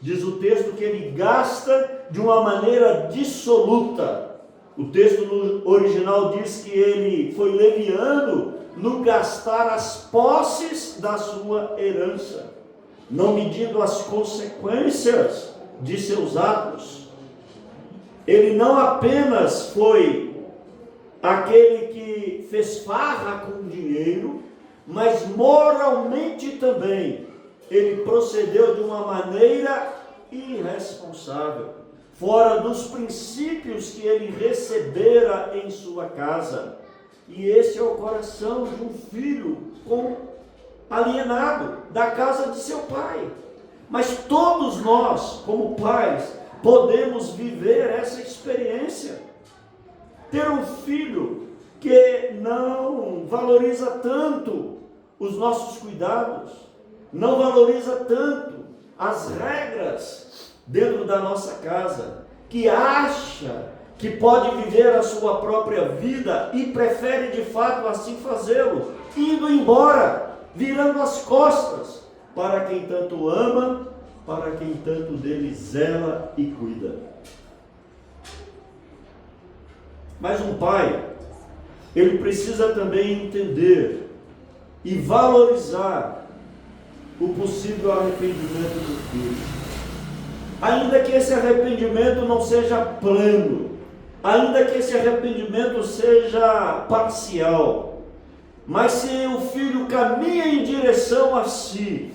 Diz o texto que ele gasta de uma maneira dissoluta. O texto no original diz que ele foi leviano no gastar as posses da sua herança, não medindo as consequências de seus atos. Ele não apenas foi aquele que fez farra com o dinheiro, mas moralmente também ele procedeu de uma maneira irresponsável, fora dos princípios que ele recebera em sua casa. E esse é o coração de um filho alienado da casa de seu pai. Mas todos nós, como pais, podemos viver essa experiência. Ter um filho que não valoriza tanto os nossos cuidados, não valoriza tanto as regras dentro da nossa casa, que acha que pode viver a sua própria vida e prefere de fato assim fazê-lo, indo embora, virando as costas para quem tanto ama, para quem tanto dele zela e cuida. Mas um pai, ele precisa também entender e valorizar o possível arrependimento do filho. Ainda que esse arrependimento não seja pleno, ainda que esse arrependimento seja parcial, mas se o filho caminha em direção a si,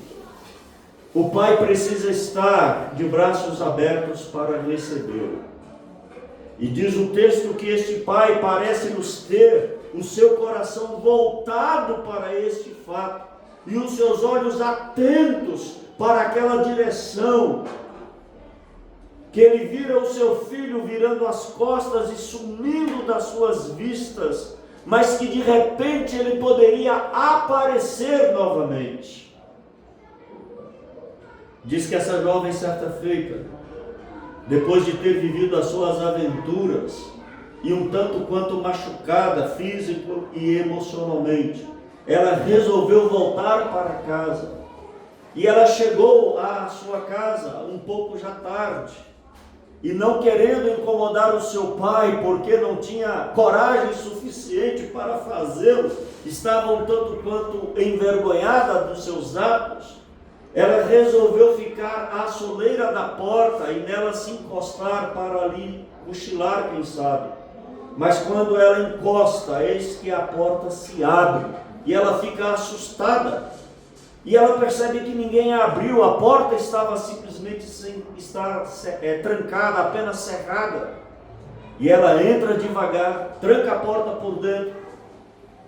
o pai precisa estar de braços abertos para recebê-lo. E diz o texto que este pai parece-nos ter o seu coração voltado para este fato e os seus olhos atentos para aquela direção, que ele vira o seu filho virando as costas e sumindo das suas vistas, mas que de repente ele poderia aparecer novamente. Diz que essa jovem, certa feita, depois de ter vivido as suas aventuras e um tanto quanto machucada físico e emocionalmente, ela resolveu voltar para casa. E ela chegou à sua casa um pouco já tarde, e não querendo incomodar o seu pai, porque não tinha coragem suficiente para fazê-lo, estava um tanto quanto envergonhada dos seus atos, ela resolveu ficar à soleira da porta e nela se encostar para ali cochilar, quem sabe. Mas quando ela encosta, eis que a porta se abre e ela fica assustada. E ela percebe que ninguém abriu, a porta estava simplesmente sem estar trancada, apenas cerrada. E ela entra devagar, tranca a porta por dentro,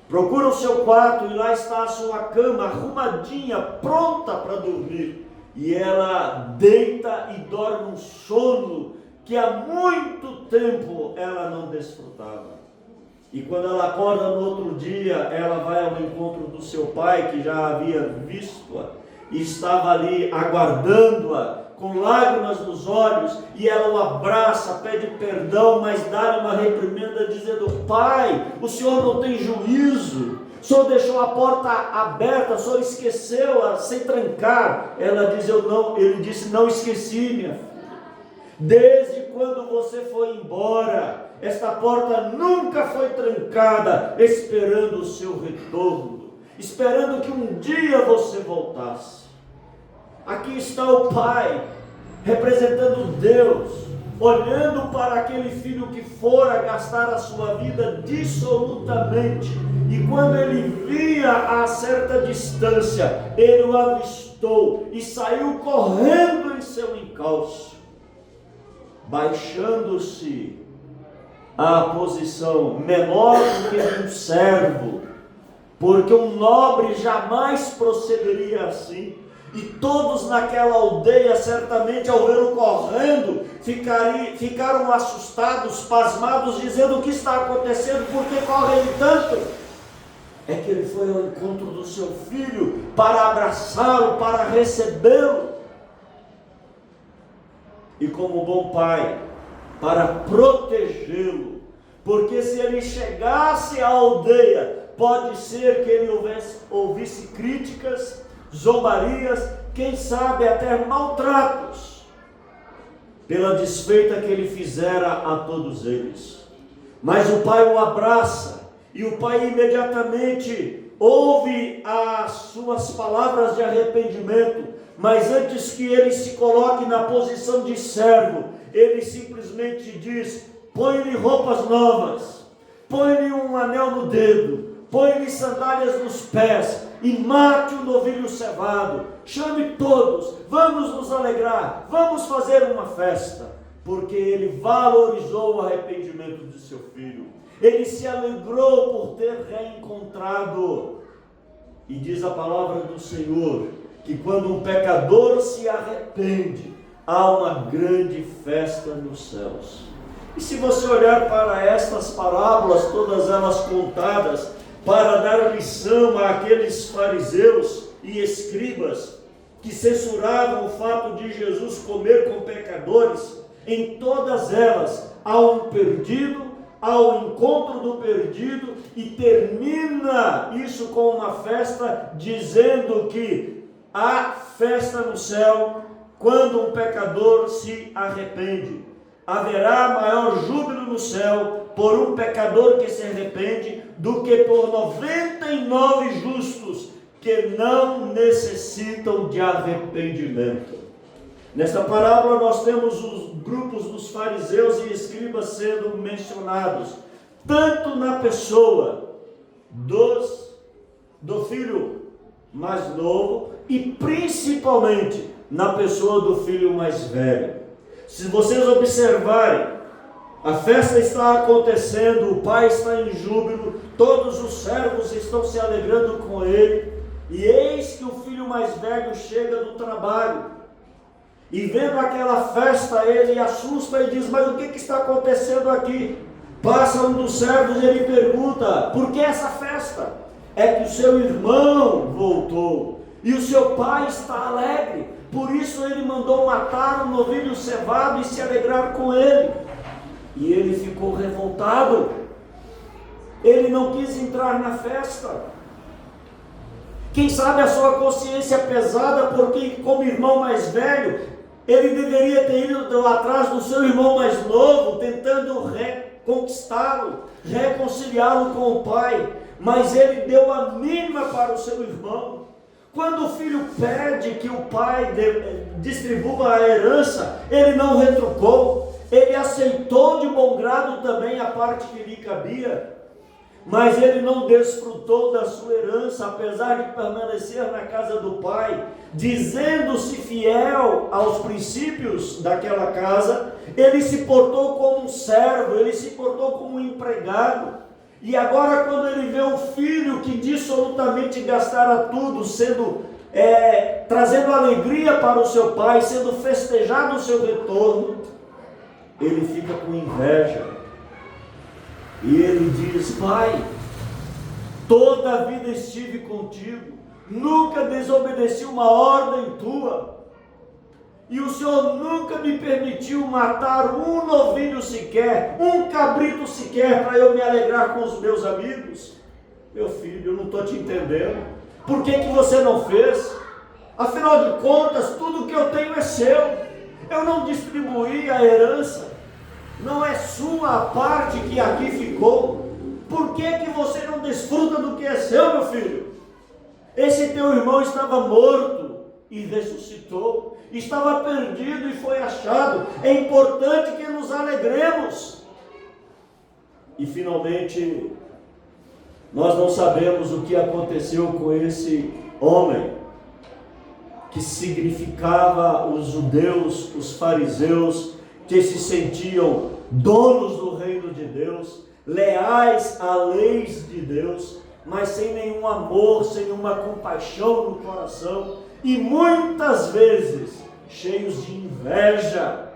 procura o seu quarto e lá está a sua cama arrumadinha, pronta para dormir. E ela deita e dorme um sono que há muito tempo ela não desfrutava. E quando ela acorda no outro dia, ela vai ao encontro do seu pai, que já havia visto-a, e estava ali aguardando-a, com lágrimas nos olhos, e ela o abraça, pede perdão, mas dá-lhe uma reprimenda, dizendo: pai, o senhor não tem juízo, o senhor deixou a porta aberta, o senhor esqueceu-a sem trancar. Ela diz: ele disse: não esqueci, minha filha. Desde quando você foi embora, esta porta nunca foi trancada, esperando o seu retorno, esperando que um dia você voltasse. Aqui está o pai, representando Deus, olhando para aquele filho que fora gastar a sua vida dissolutamente, e quando ele via a certa distância, ele o avistou e saiu correndo em seu encalço, baixando-se à posição menor do que de um servo, porque um nobre jamais procederia assim. E todos naquela aldeia, certamente, ao vê-lo correndo, ficaram assustados, pasmados, dizendo: o que está acontecendo, por que corre ele tanto? É que ele foi ao encontro do seu filho para abraçá-lo, para recebê-lo, e como bom pai, para protegê-lo, porque se ele chegasse à aldeia, pode ser que ele ouvisse críticas, zombarias, quem sabe até maltratos, pela desfeita que ele fizera a todos eles. Mas o pai o abraça, e o pai imediatamente ouve as suas palavras de arrependimento, mas antes que ele se coloque na posição de servo, ele simplesmente diz: põe-lhe roupas novas, põe-lhe um anel no dedo, põe-lhe sandálias nos pés e mate o novilho cevado, chame todos, vamos nos alegrar, vamos fazer uma festa, porque ele valorizou o arrependimento de seu filho, ele se alegrou por ter reencontrado. E diz a palavra do Senhor que quando um pecador se arrepende, há uma grande festa nos céus. E se você olhar para estas parábolas, todas elas contadas, para dar lição àqueles fariseus e escribas que censuravam o fato de Jesus comer com pecadores, em todas elas há um perdido, há o encontro do perdido, e termina isso com uma festa, dizendo que há festa no céu quando um pecador se arrepende. Haverá maior júbilo no céu por um pecador que se arrepende do que por 99 justos que não necessitam de arrependimento. Nesta parábola nós temos os grupos dos fariseus e escribas sendo mencionados, tanto na pessoa do filho mais novo e principalmente na pessoa do filho mais velho. Se vocês observarem, a festa está acontecendo, o pai está em júbilo, todos os servos estão se alegrando com ele, e eis que o filho mais velho chega do trabalho, e vendo aquela festa, ele assusta e diz: mas o que está acontecendo aqui? Passa um dos servos e ele pergunta: por que essa festa? É que o seu irmão voltou, e o seu pai está alegre, por isso ele mandou matar um novilho cevado e se alegrar com ele. E ele ficou revoltado, ele não quis entrar na festa. Quem sabe a sua consciência pesada, porque como irmão mais velho, ele deveria ter ido atrás do seu irmão mais novo, tentando reconquistá-lo, reconciliá-lo com o pai, mas ele deu a mínima para o seu irmão. Quando o filho pede que o pai distribua a herança, ele não retrucou, ele aceitou de bom grado também a parte que lhe cabia, mas ele não desfrutou da sua herança, apesar de permanecer na casa do pai, dizendo-se fiel aos princípios daquela casa. Ele se portou como um servo, ele se portou como um empregado, e agora quando ele vê o filho que dissolutamente gastara tudo, trazendo alegria para o seu pai, sendo festejado o seu retorno, ele fica com inveja, e ele diz: pai, toda a vida estive contigo, nunca desobedeci uma ordem tua, e o Senhor nunca me permitiu matar um novilho sequer, um cabrito sequer, para eu me alegrar com os meus amigos. Meu filho, eu não estou te entendendo, por que você não fez? Afinal de contas, tudo que eu tenho é seu, eu não distribuí a herança, não é sua a parte que aqui ficou. Por que você não desfruta do que é seu, meu filho? Esse teu irmão estava morto e ressuscitou, estava perdido e foi achado. É importante que nos alegremos. E finalmente, nós não sabemos o que aconteceu com esse homem, que significava os judeus, os fariseus, que se sentiam donos do reino de Deus, leais a leis de Deus, mas sem nenhum amor, sem nenhuma compaixão no coração, e muitas vezes cheios de inveja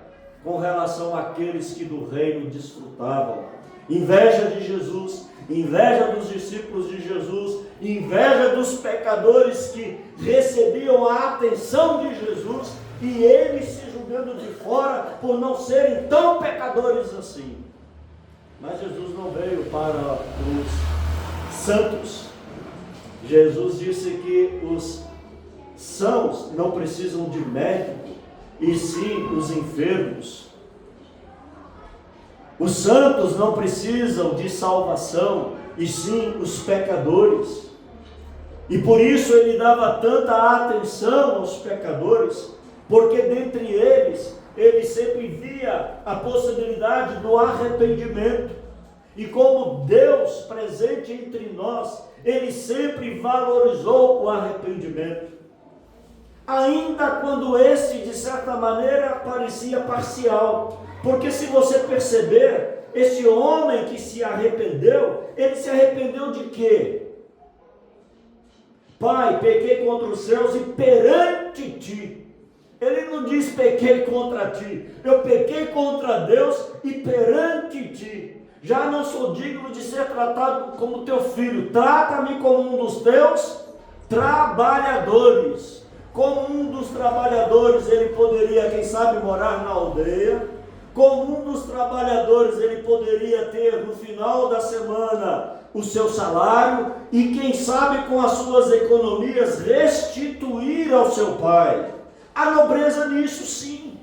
com relação àqueles que do reino desfrutavam. Inveja de Jesus, inveja dos discípulos de Jesus, inveja dos pecadores que recebiam a atenção de Jesus, e eles se julgando de fora por não serem tão pecadores assim. Mas Jesus não veio para os santos. Jesus disse que os sãos não precisam de médico, e sim os enfermos. Os santos não precisam de salvação, e sim os pecadores. E por isso ele dava tanta atenção aos pecadores, porque dentre eles, ele sempre via a possibilidade do arrependimento. E como Deus presente entre nós, ele sempre valorizou o arrependimento. Ainda quando esse, de certa maneira, parecia parcial. Porque se você perceber, esse homem que se arrependeu, ele se arrependeu de quê? Pai, pequei contra os céus e perante ti. Ele não diz pequei contra ti. Eu pequei contra Deus e perante ti. Já não sou digno de ser tratado como teu filho. Trata-me como um dos teus trabalhadores. Como um dos trabalhadores, ele poderia, quem sabe, morar na aldeia. Como um dos trabalhadores, ele poderia ter no final da semana o seu salário e, quem sabe, com as suas economias, restituir ao seu pai. A nobreza nisso, sim.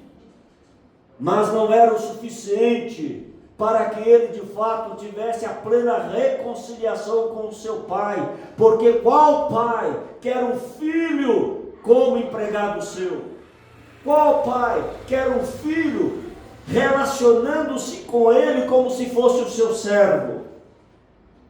Mas não era o suficiente para que ele, de fato, tivesse a plena reconciliação com o seu pai. Porque qual pai quer um filho como empregado seu? Qual pai quer um filho relacionando-se com ele como se fosse o seu servo?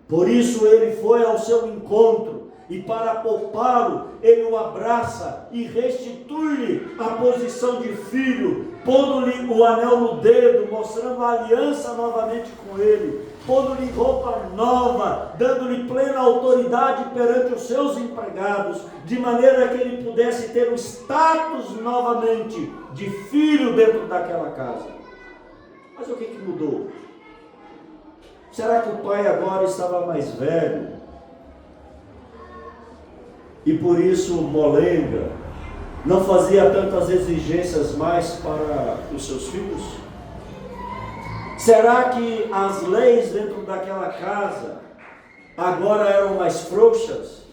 Por isso ele foi ao seu encontro, e para poupá-lo, ele o abraça e restitui-lhe a posição de filho, pondo-lhe o anel no dedo, mostrando a aliança novamente com ele, pondo-lhe roupa nova, dando-lhe plena autoridade perante os seus empregados, de maneira que ele pudesse ter o status novamente de filho dentro daquela casa. Mas o que mudou? Será que o pai agora estava mais velho? E por isso molenga, não fazia tantas exigências mais para os seus filhos? Será que as leis dentro daquela casa agora eram mais frouxas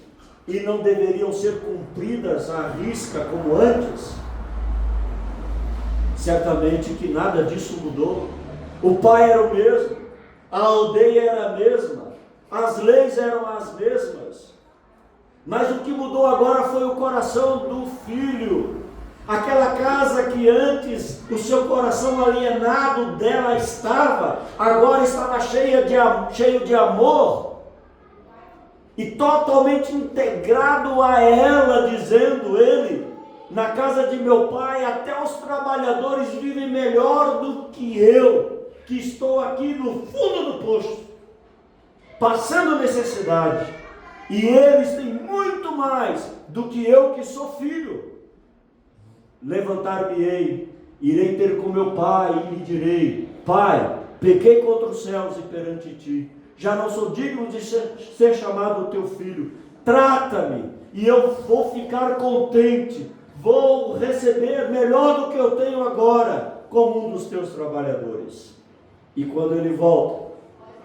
e não deveriam ser cumpridas à risca como antes? Certamente que nada disso mudou. O pai era o mesmo, a aldeia era a mesma, as leis eram as mesmas. Mas o que mudou agora foi o coração do filho. Aquela casa que antes o seu coração alienado dela estava, agora estava cheio de amor e totalmente integrado a ela, dizendo ele: na casa de meu pai até os trabalhadores vivem melhor do que eu, que estou aqui no fundo do poço, passando necessidade. E eles têm muito mais do que eu, que sou filho. Levantar-me-ei, irei ter com meu pai e lhe direi: Pai, pequei contra os céus e perante ti. Já não sou digno de ser chamado teu filho. Trata-me e eu vou ficar contente. Vou receber melhor do que eu tenho agora, como um dos teus trabalhadores. E quando ele volta,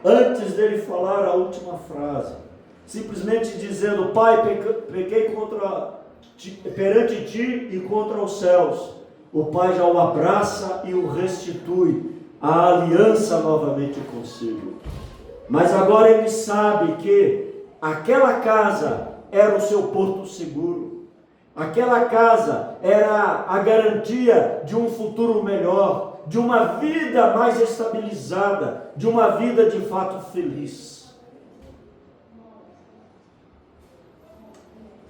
antes dele falar a última frase, simplesmente dizendo: Pai, pequei perante ti e contra os céus, o pai já o abraça e o restitui a aliança novamente consigo. Mas agora ele sabe que aquela casa era o seu porto seguro, aquela casa era a garantia de um futuro melhor, de uma vida mais estabilizada, de uma vida de fato feliz.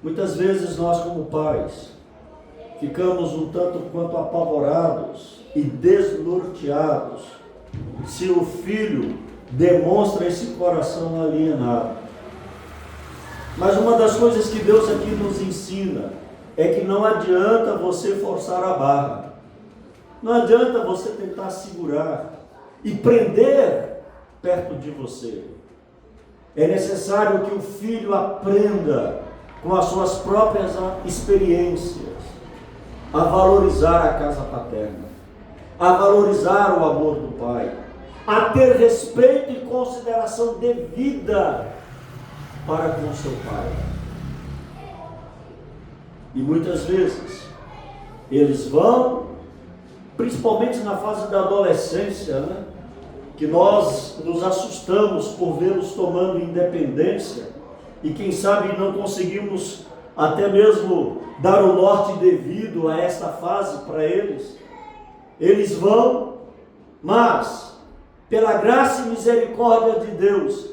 Muitas vezes nós, como pais, ficamos um tanto quanto apavorados e desnorteados se o filho demonstra esse coração alienado. Mas uma das coisas que Deus aqui nos ensina é que não adianta você forçar a barra, não adianta você tentar segurar e prender perto de você. É necessário que o filho aprenda com as suas próprias experiências a valorizar a casa paterna, a valorizar o amor do pai, a ter respeito e consideração devida para com seu pai. E muitas vezes eles vão, principalmente na fase da adolescência, que nós nos assustamos por vê-los tomando independência, e quem sabe não conseguimos até mesmo dar o norte devido a esta fase para eles. Eles vão, mas pela graça e misericórdia de Deus,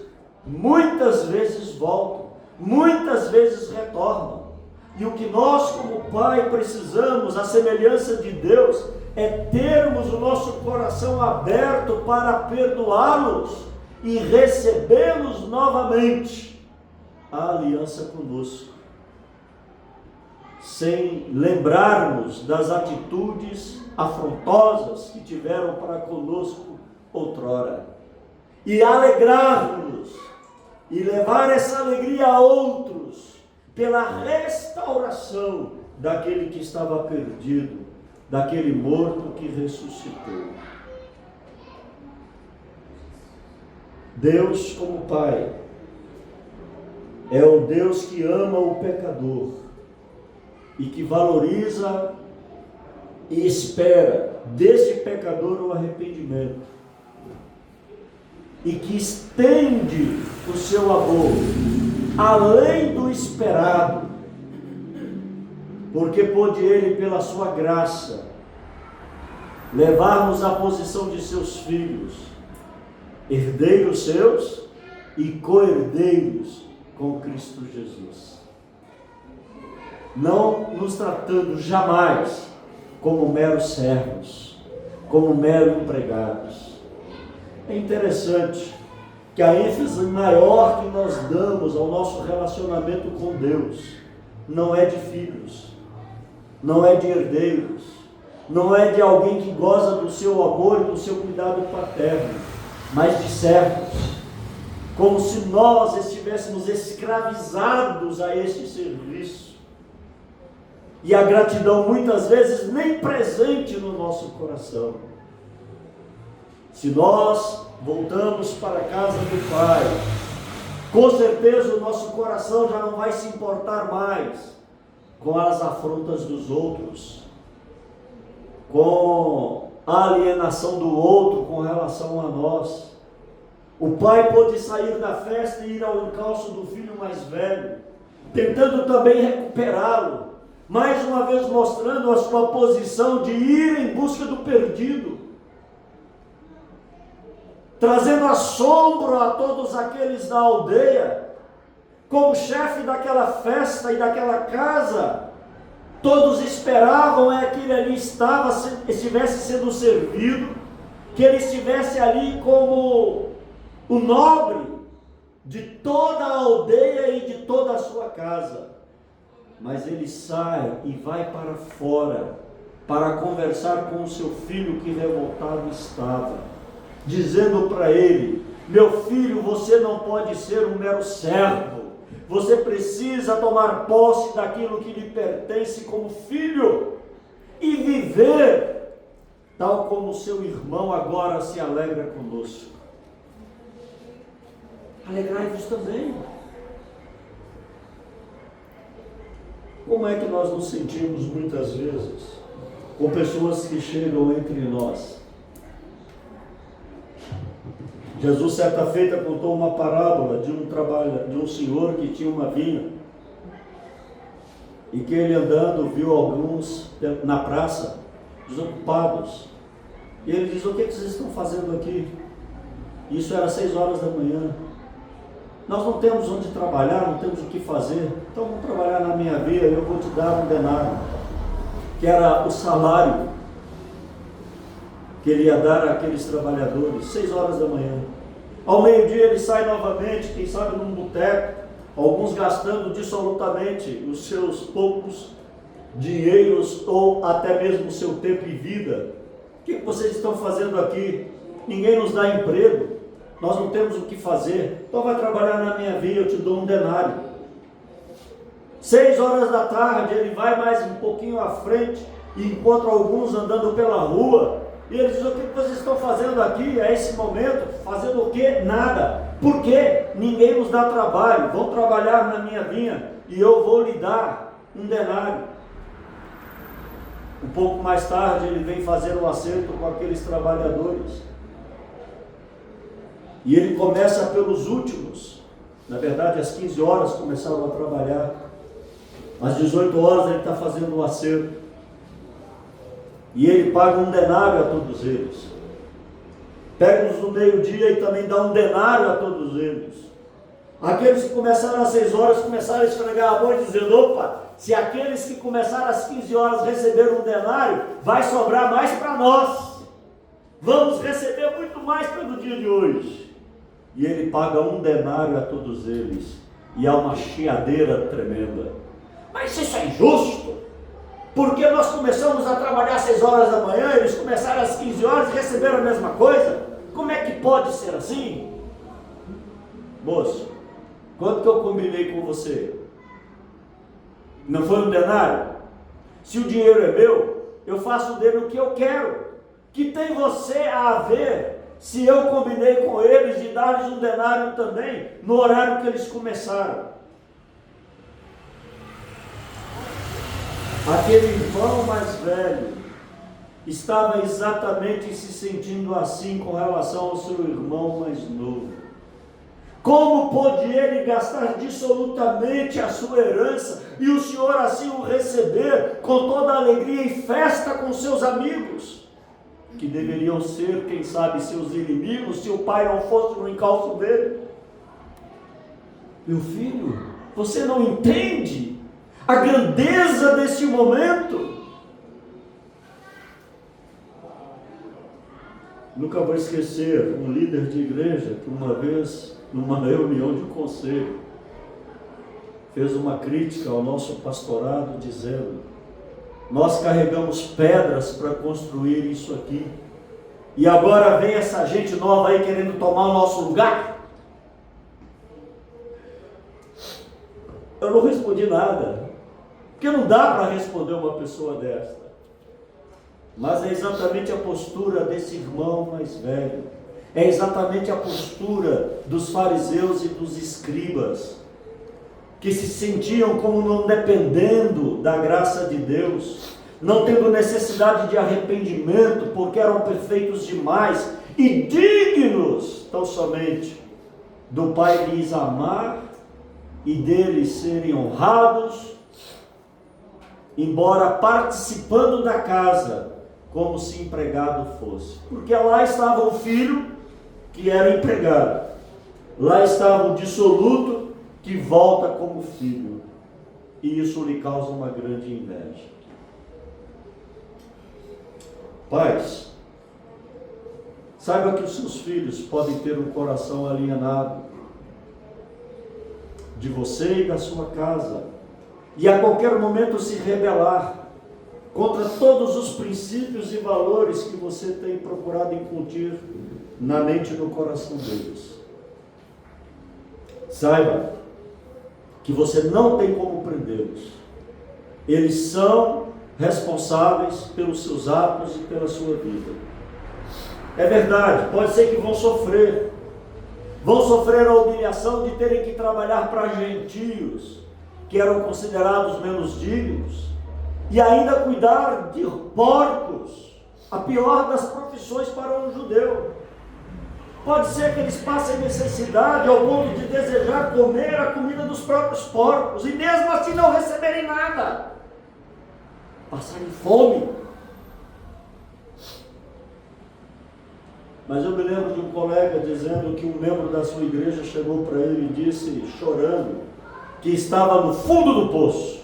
muitas vezes voltam, muitas vezes retornam. E o que nós como pai precisamos, a semelhança de Deus, é termos o nosso coração aberto para perdoá-los e recebê-los novamente a aliança conosco. sem lembrarmos das atitudes afrontosas que tiveram para conosco outrora. E alegrar-nos e levar essa alegria a outros pela restauração daquele que estava perdido, daquele morto que ressuscitou. Deus, como Pai, é o Deus que ama o pecador e que valoriza e espera desse pecador o arrependimento e que estende o seu amor além do esperado, porque pôde Ele, pela sua graça, levar-nos à posição de seus filhos, herdeiros seus e co-herdeiros com Cristo Jesus, não nos tratando jamais como meros servos, como meros empregados. É interessante que a ênfase maior que nós damos ao nosso relacionamento com Deus não é de filhos, não é de herdeiros, não é de alguém que goza do seu amor e do seu cuidado paterno, mas de servos, como se nós estivéssemos escravizados a este serviço. E a gratidão muitas vezes nem presente no nosso coração. Se nós voltamos para a casa do Pai, com certeza o nosso coração já não vai se importar mais com as afrontas dos outros, com a alienação do outro com relação a nós. O pai pôde sair da festa e ir ao encalço do filho mais velho, tentando também recuperá-lo, mais uma vez mostrando a sua posição de ir em busca do perdido, trazendo assombro a todos aqueles da aldeia. Como chefe daquela festa e daquela casa, todos esperavam que ele ali estivesse sendo servido, que ele estivesse ali como o nobre de toda a aldeia e de toda a sua casa. Mas ele sai e vai para fora para conversar com o seu filho que revoltado estava, dizendo para ele: meu filho, você não pode ser um mero servo, você precisa tomar posse daquilo que lhe pertence como filho e viver tal como seu irmão agora se alegra conosco. Alegrai-vos também. Como é que nós nos sentimos muitas vezes com pessoas que chegam entre nós? Jesus, certa feita, contou uma parábola de um senhor que tinha uma vinha e que ele andando viu alguns na praça desocupados. E ele diz: o que vocês estão fazendo aqui? Isso era 6 horas da manhã. Nós não temos onde trabalhar, não temos o que fazer, então vamos trabalhar na minha via e eu vou te dar um denário, que era o salário que ele ia dar àqueles trabalhadores. 6 horas da manhã. Ao meio-dia ele sai novamente, quem sabe num boteco, alguns gastando dissolutamente os seus poucos dinheiros ou até mesmo o seu tempo e vida. O que vocês estão fazendo aqui? Ninguém nos dá emprego, nós não temos o que fazer, então vai trabalhar na minha via, eu te dou um denário. 6 horas da tarde ele vai mais um pouquinho à frente e encontra alguns andando pela rua. E ele diz: o que vocês estão fazendo aqui a esse momento? Fazendo o quê? Nada. Por quê? Ninguém nos dá trabalho. Vão trabalhar na minha vinha e eu vou lhe dar um denário. Um pouco mais tarde ele vem fazer um acerto com aqueles trabalhadores. E ele começa pelos últimos. Na verdade, às 15 horas começaram a trabalhar. Às 18 horas ele está fazendo um acerto. E ele paga um denário a todos eles. Pega-nos no meio-dia e também dá um denário a todos eles. Aqueles que começaram às 6 horas começaram a esfregar a mão dizendo: opa, se aqueles que começaram às 15 horas receberam um denário, vai sobrar mais para nós. Vamos receber muito mais pelo dia de hoje. E ele paga um denário a todos eles. E há uma chiadeira tremenda. Mas isso é injusto, porque nós começamos a trabalhar às 6 horas da manhã, eles começaram às 15 horas e receberam a mesma coisa. Como é que pode ser assim? Moço, quanto que eu combinei com você? Não foi um denário? Se o dinheiro é meu, eu faço dele o que eu quero. Que tem você a ver se eu combinei com eles de dar-lhes um denário também, no horário que eles começaram? Aquele irmão mais velho estava exatamente se sentindo assim com relação ao seu irmão mais novo. Como pôde ele gastar dissolutamente a sua herança e o Senhor assim o receber com toda a alegria e festa com seus amigos, que deveriam ser, quem sabe, seus inimigos, se o pai não fosse no encalço dele? Meu filho, você não entende a grandeza desse momento? Nunca vou esquecer um líder de igreja que uma vez, numa reunião de conselho, fez uma crítica ao nosso pastorado, dizendo: nós carregamos pedras para construir isso aqui, e agora vem essa gente nova aí querendo tomar o nosso lugar? Eu não respondi nada, porque não dá para responder uma pessoa desta. Mas é exatamente a postura desse irmão mais velho, é exatamente a postura dos fariseus e dos escribas, que se sentiam como não dependendo da graça de Deus, não tendo necessidade de arrependimento, porque eram perfeitos demais e dignos tão somente do Pai lhes amar e deles serem honrados, embora participando da casa como se empregado fosse. Porque lá estava o filho que era empregado, lá estava o dissoluto que volta como filho, e isso lhe causa uma grande inveja. Pais, saiba que os seus filhos podem ter um coração alienado de você e da sua casa, e a qualquer momento se rebelar contra todos os princípios e valores que você tem procurado incutir na mente e no coração deles. Saiba que você não tem como prendê-los. Eles são responsáveis pelos seus atos e pela sua vida. É verdade, pode ser que vão sofrer a humilhação de terem que trabalhar para gentios, que eram considerados menos dignos, e ainda cuidar de porcos, a pior das profissões para um judeu. Pode ser que eles passem necessidade ao ponto de desejar comer a comida dos próprios porcos, e mesmo assim não receberem nada, passarem fome. Mas eu me lembro de um colega dizendo que um membro da sua igreja chegou para ele e disse, chorando, que estava no fundo do poço.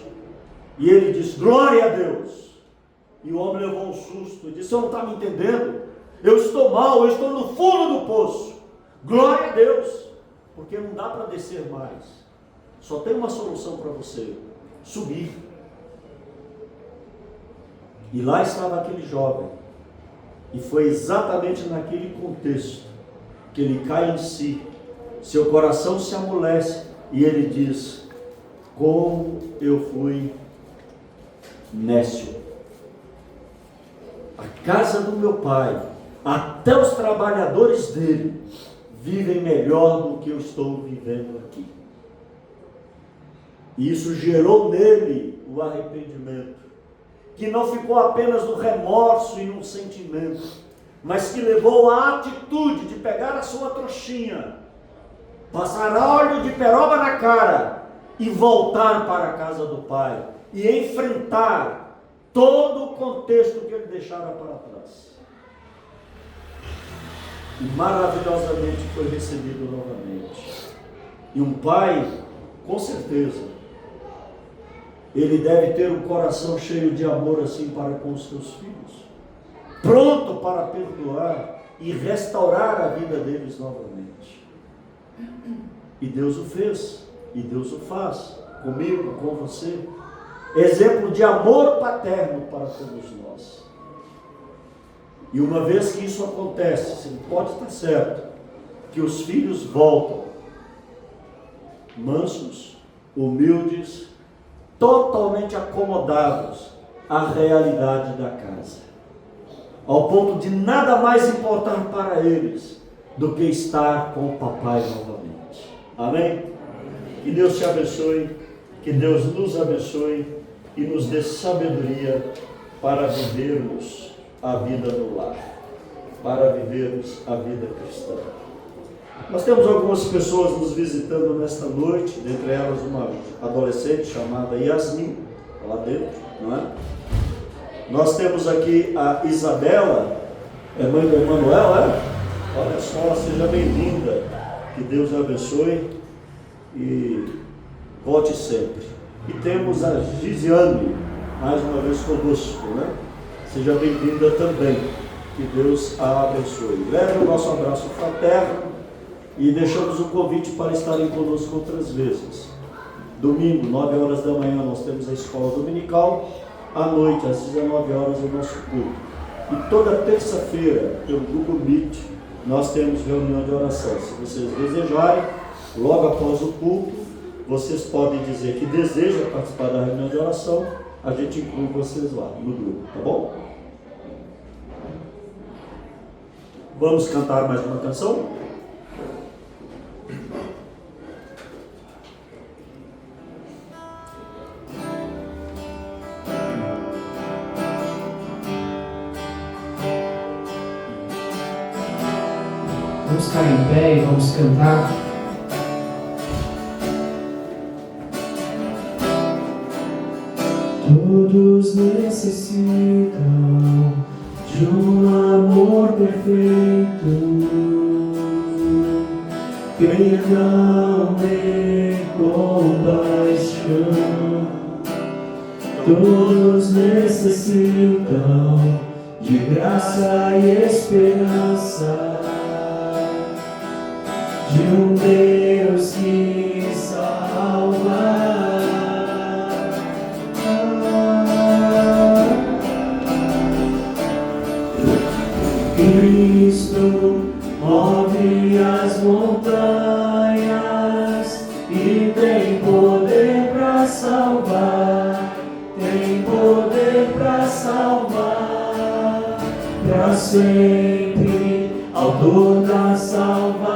E ele disse, glória a Deus. E o homem levou um susto e disse, você não está me entendendo? Eu estou mal, eu estou no fundo do poço. Glória a Deus. Porque não dá para descer mais. Só tem uma solução para você, subir. E lá estava aquele jovem. E foi exatamente naquele contexto que ele cai em si. Seu coração se amolece e ele diz, como eu fui nécio. A casa do meu pai, até os trabalhadores dele, vivem melhor do que eu estou vivendo aqui. E isso gerou nele o arrependimento, que não ficou apenas no remorso e no sentimento, mas que levou à atitude de pegar a sua trouxinha, passar óleo de peroba na cara e voltar para a casa do pai e enfrentar todo o contexto que ele deixara para trás. E maravilhosamente foi recebido novamente. E um pai, com certeza, ele deve ter um coração cheio de amor assim para com os seus filhos, pronto para perdoar e restaurar a vida deles novamente. E Deus o fez, e Deus o faz, comigo, com você. exemplo de amor paterno para todos nós. E uma vez que isso acontece, você pode estar certo que os filhos voltam mansos, humildes, totalmente acomodados à realidade da casa, ao ponto de nada mais importar para eles do que estar com o papai novamente. Amém? Que Deus te abençoe, que Deus nos abençoe e nos dê sabedoria para vivermos a vida no lar, para vivermos a vida cristã. Nós temos algumas pessoas nos visitando nesta noite, dentre elas uma adolescente chamada Yasmin, lá dentro, não é? Nós temos aqui a Isabela, é mãe do Emanuel, é? Olha só, seja bem-vinda, que Deus a abençoe e volte sempre. E temos a Gisiane, mais uma vez conosco, né? Seja bem-vinda também, que Deus a abençoe. Leve o nosso abraço fraterno e deixamos um convite para estarem conosco outras vezes. Domingo, 9 horas da manhã, nós temos a escola dominical. À noite, às 19 horas, o nosso culto. E toda terça-feira, pelo Google Meet, nós temos reunião de oração. Se vocês desejarem, logo após o culto, vocês podem dizer que desejam participar da reunião de oração. A gente inclui vocês lá no grupo, tá bom? Vamos cantar mais uma canção? Vamos ficar em pé e vamos cantar. Todos necessitam de um amor perfeito, perdão e compaixão. Todos necessitam de graça e esperança, de um Deus que salva. Cristo move as montanhas e tem poder para salvar, tem poder para salvar, para sempre, autor da salvação.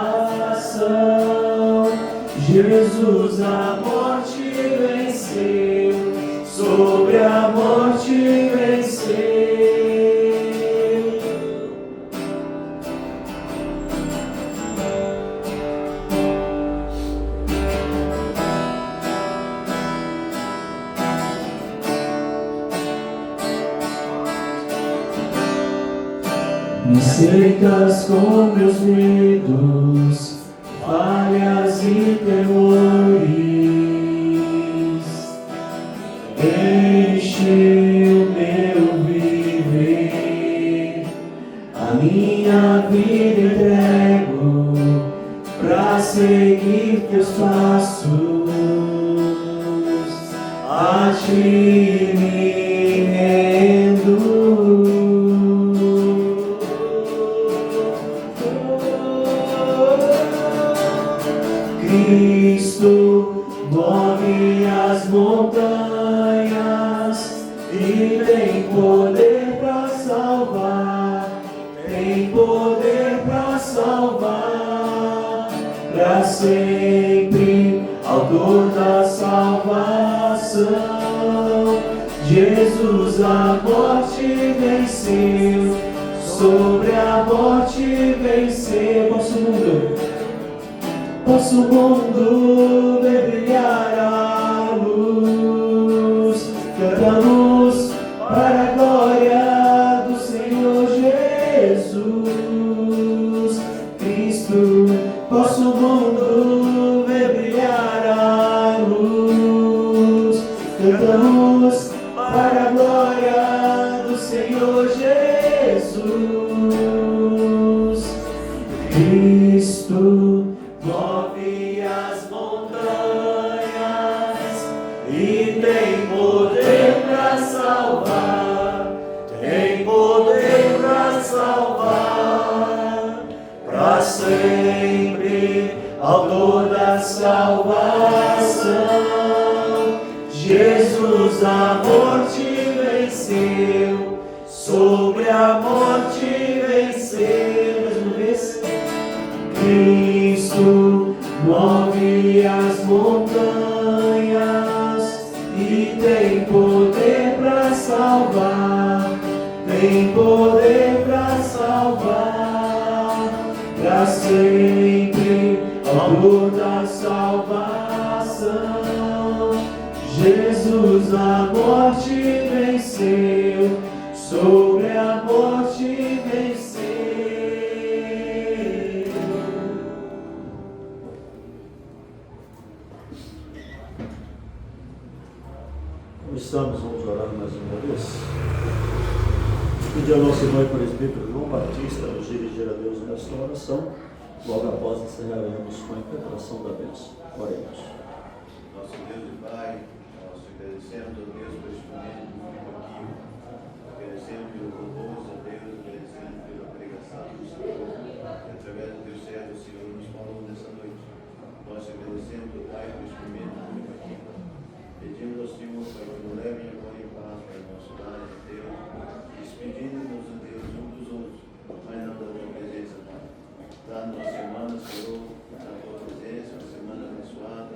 Jesus a morte venceu, sobre a morte venceu. Me cercas com meus medos, falhas e temores, enche o meu viver, a minha vida entrego pra seguir teus passos, a ti me rendo. Cristo move as montanhas e tem poder para salvar, tem poder para salvar, para sempre, autor da salvação. Jesus a morte venceu, sobre a morte venceu. Posso o mundo ver brilhar a luz, cantamos para a glória do Senhor Jesus Cristo. Posso o mundo ver brilhar a luz, cantamos para a glória do Senhor Jesus Cristo. Move as montanhas para sempre, autor da salvação. Jesus a morte venceu, sobre a morte venceu. Mais uma vez. Cristo move as montanhas e tem poder para salvar, tem poder para salvar, para sempre, autor da salvação. Jesus a morte venceu, sobre a morte venceu. Como estamos? Vamos orar mais uma vez. Pedir ao nosso irmão e presbítero João Batista nos dirigir a Deus nesta oração. Logo após encerraremos com a interpretação da bênção. Oremos. Nosso Deus e Pai, nós te agradecemos, ó Deus, por este momento muito aqui. Agradecemos pelo propósito, ó Deus, agradecemos pela pregação do Senhor, que através do teu servo, o Senhor, nos falou nessa noite. Nós te agradecemos, ó Pai, por este momento muito aqui. Pedimos ao Senhor, Pai, que nos leve agora em paz para o nosso lar, ó Deus, despedindo-nos, ó Deus, uns dos outros, mas não da tua presença, Pai. Dá-nos uma semana, Senhor, na tua presença, uma semana abençoada,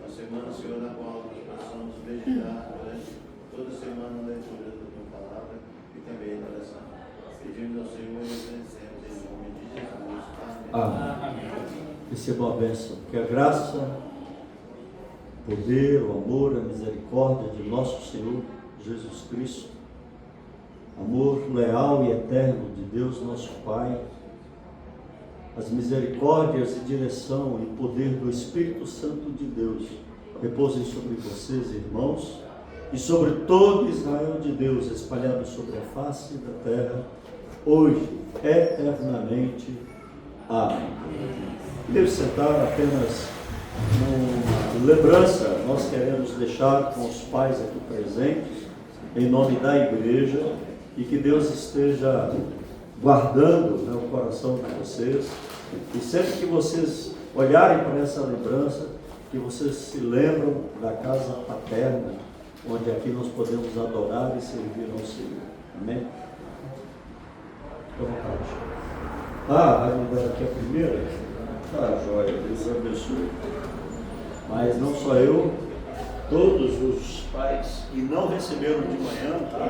uma semana, Senhor, na qual nós possamos meditar durante toda a semana na leitura da tua palavra e também na oração. Pedimos ao Senhor e agradecemos em nome de Jesus. Amém. Receba a bênção. Que a graça, o poder, o amor, a misericórdia de nosso Senhor Jesus Cristo, amor leal e eterno de Deus nosso Pai, as misericórdias e direção e poder do Espírito Santo de Deus repousem sobre vocês, irmãos, e sobre todo Israel de Deus espalhado sobre a face da terra, hoje, eternamente. Amém. Deve sentar apenas uma lembrança, nós queremos deixar com os pais aqui presentes, em nome da igreja, e que Deus esteja guardando, né, o coração de vocês, e sempre que vocês olharem para essa lembrança, que vocês se lembram da casa paterna, onde aqui nós podemos adorar e servir ao Senhor. Amém? Fica à vontade. Vai me dar aqui a primeira? Tá, joia, Deus abençoe. Mas não só eu, todos os pais que não receberam de manhã, tá?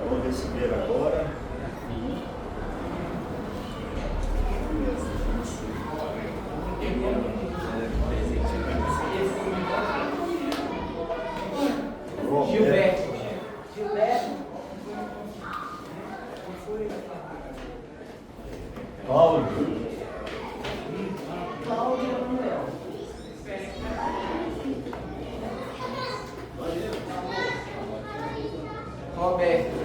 Vão receber agora. Gilberto. Paulo. Roberto.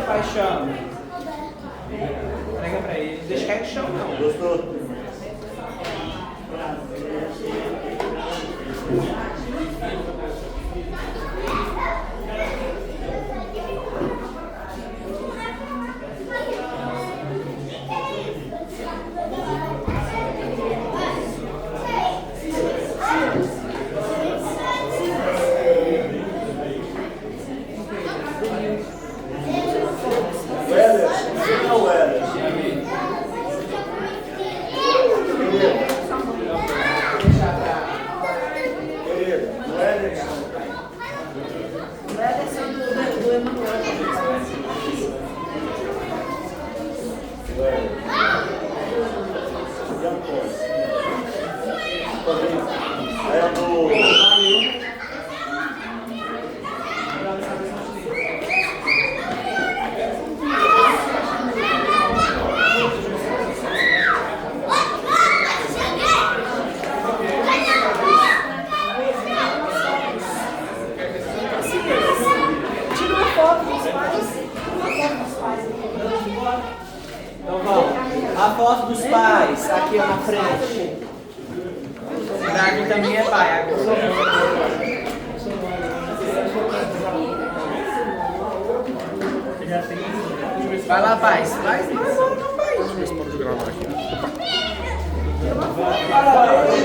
Paixão. Pega pra ele. Deixa cair no chão, não. Gostou? Sim. frente. Dragão também é pai. Vai lá, paz. Vai, não, pai. Deixa eu ver se pode gravar aqui.